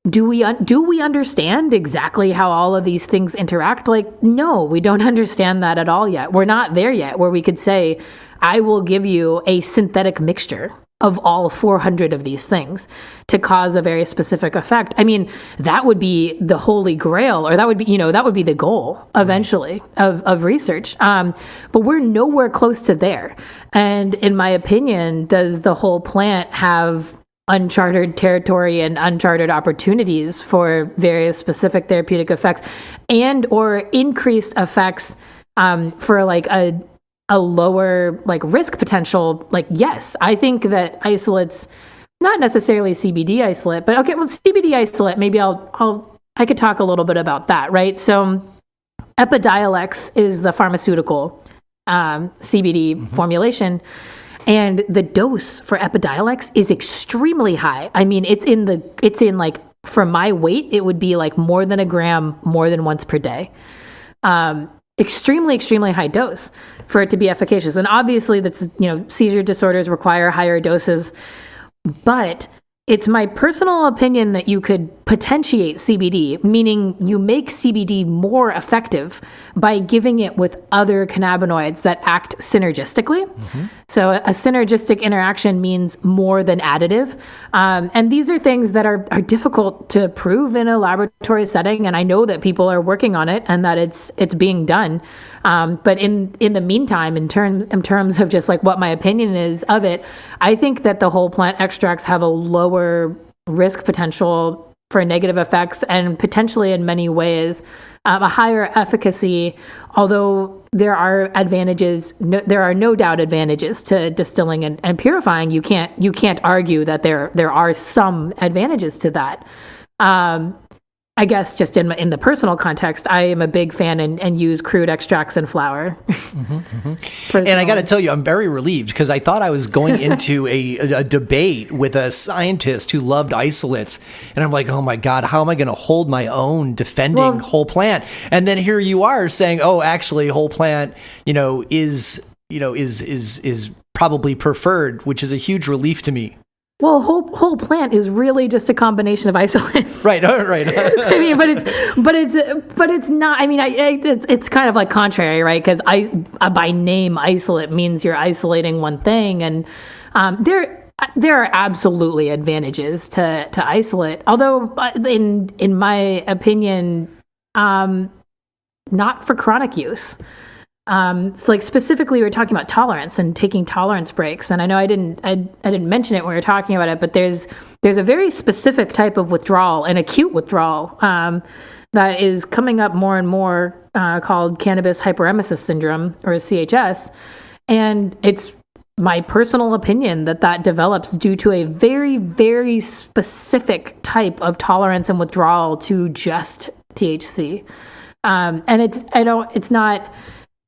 do we understand exactly how all of these things interact? No, we don't understand that at all yet. We're not there yet where we could say, I will give you a synthetic mixture of all 400 of these things to cause a very specific effect. I mean, that would be the holy grail, or that would be the goal eventually of research. But we're nowhere close to there. And in my opinion, does the whole plant have uncharted territory and uncharted opportunities for various specific therapeutic effects and or increased effects for a lower risk potential? Yes, I think that isolates, not necessarily CBD isolate, but okay, well, CBD isolate, maybe I could talk a little bit about that, right? So Epidiolex is the pharmaceutical CBD formulation, and the dose for Epidiolex is extremely high. I mean, it's in for my weight, it would be more than a gram, more than once per day. Extremely, extremely high dose for it to be efficacious. And obviously that's, seizure disorders require higher doses, but It's my personal opinion that you could potentiate CBD, meaning you make CBD more effective by giving it with other cannabinoids that act synergistically. So a synergistic interaction means more than additive. And these are things that are difficult to prove in a laboratory setting. And I know that people are working on it and that it's being done. But in the meantime, in terms of just like what my opinion is of it, I think that the whole plant extracts have a lower risk potential for negative effects and potentially in many ways a higher efficacy, although there are advantages. There are no doubt advantages to distilling and purifying. You can't argue that there are some advantages to that. I guess just in the personal context, I am a big fan and use crude extracts and flour. And I got to tell you, I'm very relieved because I thought I was going into a debate with a scientist who loved isolates. And I'm like, oh my God, how am I going to hold my own defending whole plant? And then here you are saying, oh, actually whole plant, is probably preferred, which is a huge relief to me. Well, whole plant is really just a combination of isolates. Right. I mean, but it's not. I mean, it's kind of like contrary, right? Because by name, isolate means you're isolating one thing, and there are absolutely advantages to isolate. Although, in my opinion, not for chronic use. So like specifically, we were talking about tolerance and taking tolerance breaks. And I know I didn't mention it when we were talking about it, but there's a very specific type of withdrawal, an acute withdrawal, that is coming up more and more, called cannabis hyperemesis syndrome, or CHS. And it's my personal opinion that develops due to a very, very specific type of tolerance and withdrawal to just THC. And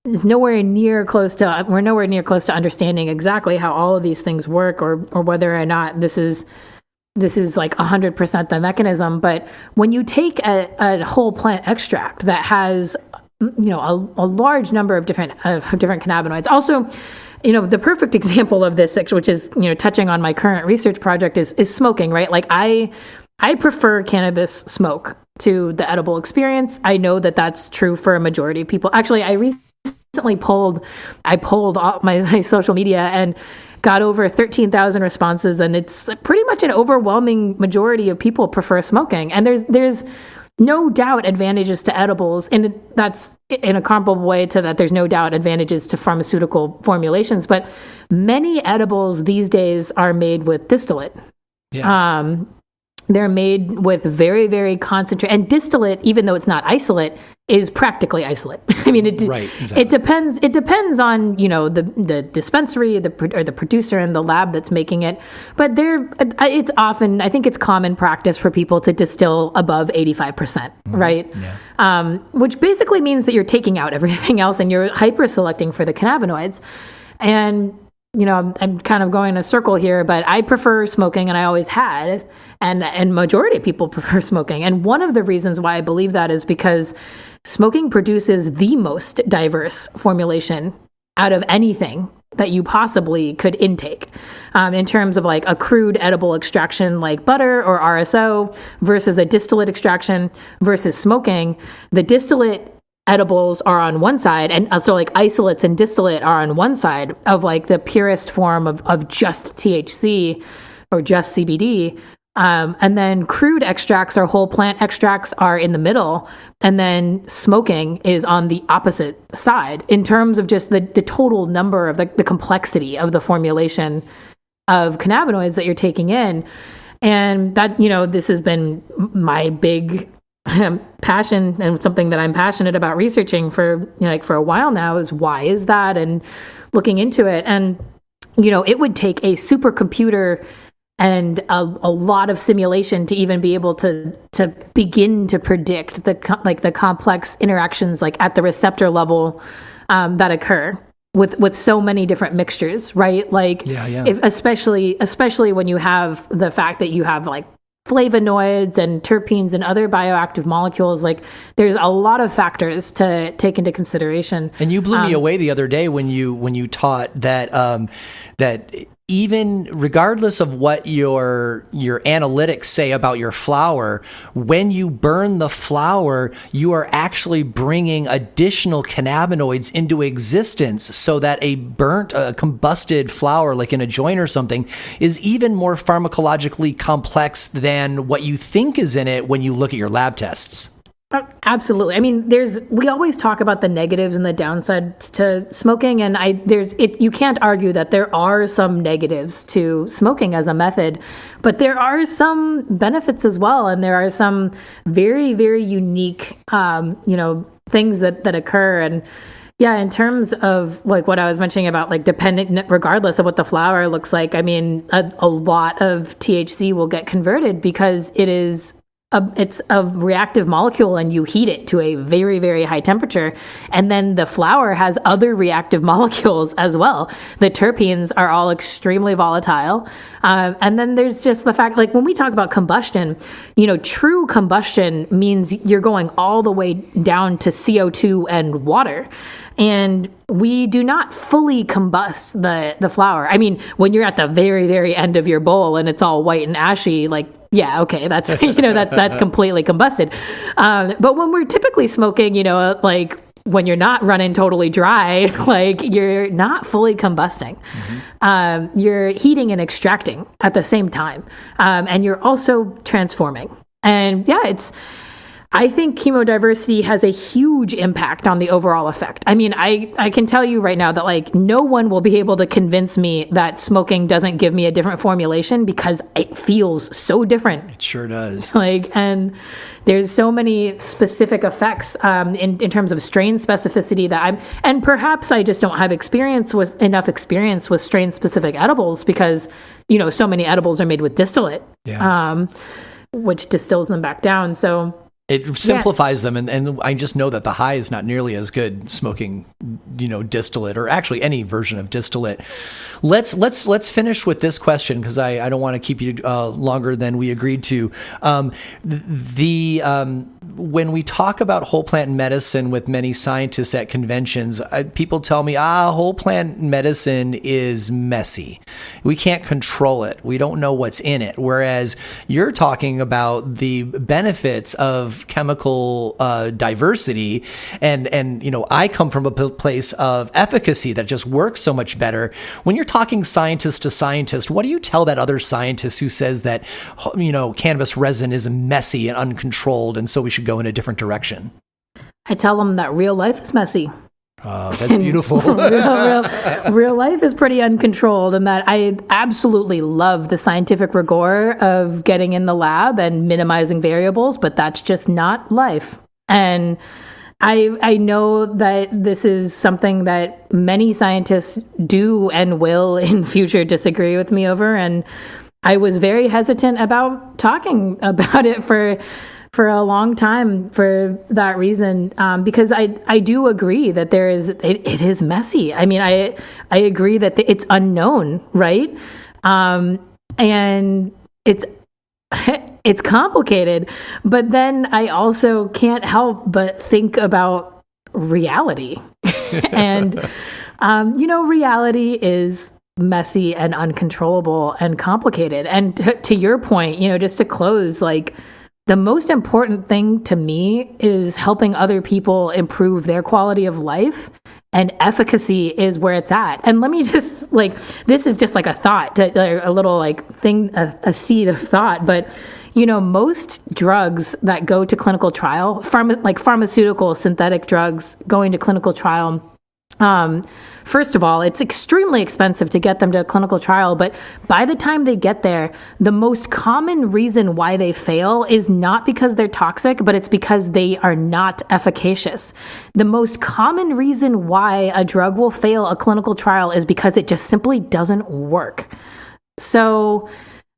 we're nowhere near close to understanding exactly how all of these things work or whether or not this is like 100% the mechanism. But when you take a whole plant extract that has, a large number of different cannabinoids, also, the perfect example of this, which is, touching on my current research project is smoking, right? Like I prefer cannabis smoke to the edible experience. I know that that's true for a majority of people. Actually, I recently polled all my social media and got over 13,000 responses, and it's pretty much an overwhelming majority of people prefer smoking. And there's no doubt advantages to edibles, and that's in a comparable way to that. There's no doubt advantages to pharmaceutical formulations, but many edibles these days are made with distillate. Yeah. They're made with very, very concentrated, and distillate, even though it's not isolate, is practically isolate. I mean, exactly. It depends on, the dispensary, the producer and the lab that's making it. But I think it's common practice for people to distill above 85%, right? Yeah. Which basically means that you're taking out everything else and you're hyper selecting for the cannabinoids. And I'm kind of going in a circle here, but I prefer smoking, and I always had, and majority of people prefer smoking. And one of the reasons why I believe that is because smoking produces the most diverse formulation out of anything that you possibly could intake, in terms of like a crude edible extraction like butter or RSO versus a distillate extraction versus smoking. The distillate edibles are on one side, and so like isolates and distillate are on one side of like the purest form of just THC or just CBD. And then crude extracts or whole plant extracts are in the middle, and then smoking is on the opposite side in terms of just the total number of the complexity of the formulation of cannabinoids that you're taking in. And that, this has been my big passion, and something that I'm passionate about researching for a while now, is why is that, and looking into it. And it would take a supercomputer and a lot of simulation to even be able to begin to predict the complex interactions like at the receptor level that occur with so many different mixtures, right? Like, if, especially when you have the fact that you have like flavonoids and terpenes and other bioactive molecules, like there's a lot of factors to take into consideration. And you blew me away the other day when you taught that even regardless of what your analytics say about your flower, when you burn the flower, you are actually bringing additional cannabinoids into existence, so that a combusted flower, like in a joint or something, is even more pharmacologically complex than what you think is in it when you look at your lab tests. Absolutely. I mean, we always talk about the negatives and the downsides to smoking, and you can't argue that there are some negatives to smoking as a method, but there are some benefits as well, and there are some very, very unique, things that occur. And yeah, in terms of like what I was mentioning about like dependent, regardless of what the flower looks like, I mean, a lot of THC will get converted because it's a reactive molecule, and you heat it to a very, very high temperature. And then the flower has other reactive molecules as well. The terpenes are all extremely volatile. And then there's just the fact, like when we talk about combustion, true combustion means you're going all the way down to CO2 and water. And we do not fully combust the flower. I mean, when you're at the very, very end of your bowl and it's all white and ashy, like, yeah, okay, that's, that's completely combusted. But when we're typically smoking, like when you're not running totally dry, like you're not fully combusting. Mm-hmm. You're heating and extracting at the same time. And you're also transforming. And yeah, I think chemodiversity has a huge impact on the overall effect. I mean, I can tell you right now that like no one will be able to convince me that smoking doesn't give me a different formulation, because it feels so different. It sure does. And there's so many specific effects in terms of strain specificity and perhaps I just don't have enough experience with strain specific edibles, because, so many edibles are made with distillate, which distills them back down. So it simplifies them, and I just know that the high is not nearly as good smoking, distillate, or actually any version of distillate. Let's finish with this question, because I don't want to keep you longer than we agreed to. When we talk about whole plant medicine with many scientists at conventions, people tell me, whole plant medicine is messy. We can't control it. We don't know what's in it. Whereas you're talking about the benefits of chemical diversity, and I come from a place of efficacy that just works so much better. When you're talking scientist to scientist, what do you tell that other scientist who says that cannabis resin is messy and uncontrolled, and so we should go in a different direction? I tell them that real life is messy. That's beautiful. real life is pretty uncontrolled, and that I absolutely love the scientific rigor of getting in the lab and minimizing variables, but that's just not life. And I know that this is something that many scientists do and will in future disagree with me over, and I was very hesitant about talking about it for a long time for that reason, because I do agree that it is messy. I mean, I agree that it's unknown, right? And it's complicated, but then I also can't help but think about reality. And, reality is messy and uncontrollable and complicated. And to your point, just to close, like, the most important thing to me is helping other people improve their quality of life, and efficacy is where it's at. And let me just this is just like a thought, a little thing, a seed of thought. But, most drugs that go to clinical trial, pharmaceutical synthetic drugs going to clinical trial, first of all, it's extremely expensive to get them to a clinical trial, but by the time they get there, the most common reason why they fail is not because they're toxic, but it's because they are not efficacious. The most common reason why a drug will fail a clinical trial is because it just simply doesn't work. So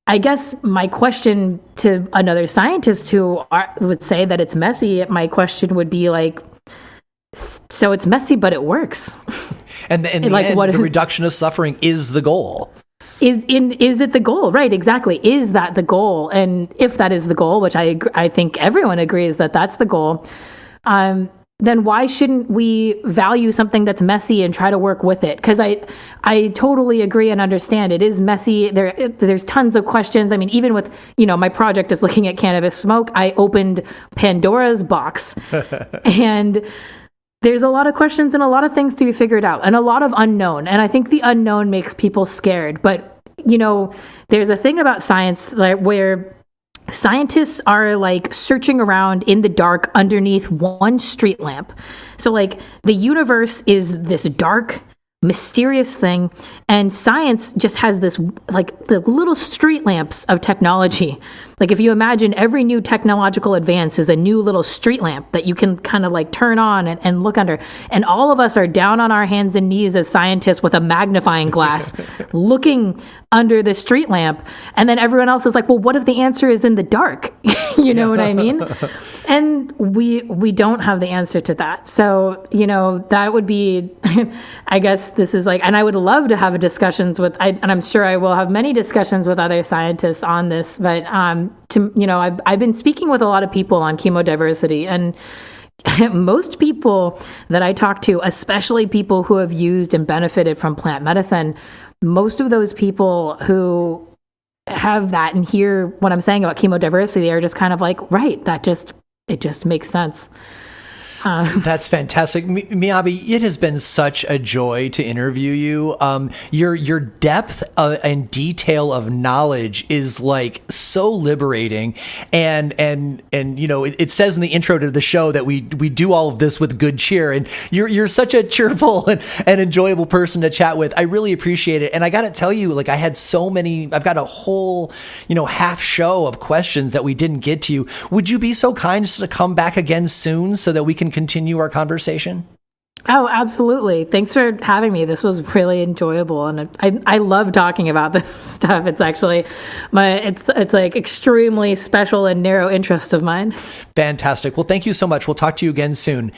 I guess my question to another scientist who would say that it's messy, my question would be so it's messy, but it works. And the reduction of suffering is the goal. Is it the goal? Right, exactly. Is that the goal? And if that is the goal, which I think everyone agrees that that's the goal, then why shouldn't we value something that's messy and try to work with it? Because I totally agree and understand it is messy. There's tons of questions. I mean, even with, my project is looking at cannabis smoke. I opened Pandora's box and there's a lot of questions and a lot of things to be figured out and a lot of unknown. And I think the unknown makes people scared. But, there's a thing about science where scientists are like searching around in the dark underneath one street lamp. So like the universe is this dark, mysterious thing, and science just has this like the little street lamps of technology. Like if you imagine every new technological advance is a new little street lamp that you can kind of like turn on and look under. And all of us are down on our hands and knees as scientists with a magnifying glass looking under the street lamp. And then everyone else is like, well, what if the answer is in the dark? You know what I mean? And we don't have the answer to that. So, that would be, I guess this is like, and I would love to have discussions with, and I'm sure I will have many discussions with other scientists on this, but, I've been speaking with a lot of people on chemodiversity, and most people that I talk to, especially people who have used and benefited from plant medicine, most of those people who have that and hear what I'm saying about chemodiversity are just kind of like, right, it just makes sense. That's fantastic. Miyabe, it has been such a joy to interview you. Your depth and detail of knowledge is like so liberating. And it says in the intro to the show that we do all of this with good cheer. And you're such a cheerful and enjoyable person to chat with. I really appreciate it. And I got to tell you, like I've got a whole, half show of questions that we didn't get to. Would you be so kind just to come back again soon so that we can continue our conversation? Oh, absolutely. Thanks for having me. This was really enjoyable. And I love talking about this stuff. It's actually it's like extremely special and narrow interest of mine. Fantastic. Well, thank you so much. We'll talk to you again soon.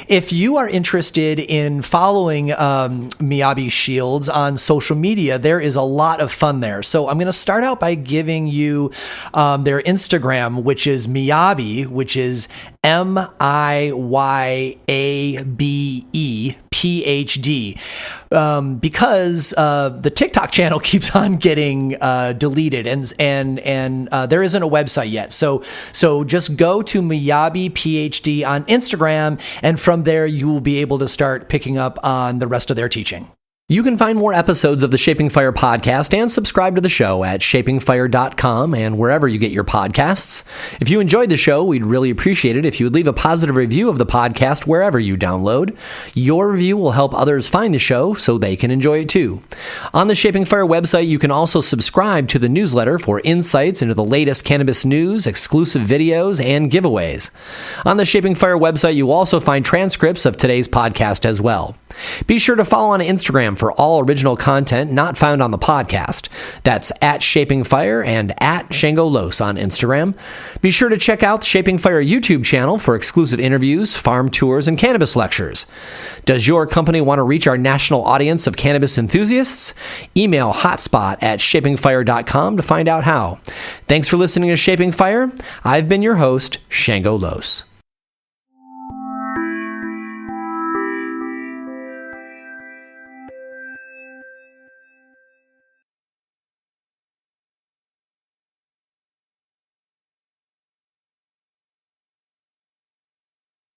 If you are interested in following Miyabe Shields on social media, there is a lot of fun there. So I'm going to start out by giving you their Instagram, which is Miyabe, which is MIYABE PhD, because the TikTok channel keeps on getting deleted, and there isn't a website yet. So just go to Miyabe PhD on Instagram, and from there you will be able to start picking up on the rest of their teaching. You can find more episodes of the Shaping Fire podcast and subscribe to the show at shapingfire.com and wherever you get your podcasts. If you enjoyed the show, we'd really appreciate it if you would leave a positive review of the podcast wherever you download. Your review will help others find the show so they can enjoy it too. On the Shaping Fire website, you can also subscribe to the newsletter for insights into the latest cannabis news, exclusive videos, and giveaways. On the Shaping Fire website, you will also find transcripts of today's podcast as well. Be sure to follow on Instagram for all original content not found on the podcast. That's at Shaping Fire and at Shango Los on Instagram. Be sure to check out the Shaping Fire YouTube channel for exclusive interviews, farm tours, and cannabis lectures. Does your company want to reach our national audience of cannabis enthusiasts? Email hotspot@shapingfire.com to find out how. Thanks for listening to Shaping Fire. I've been your host, Shango Los.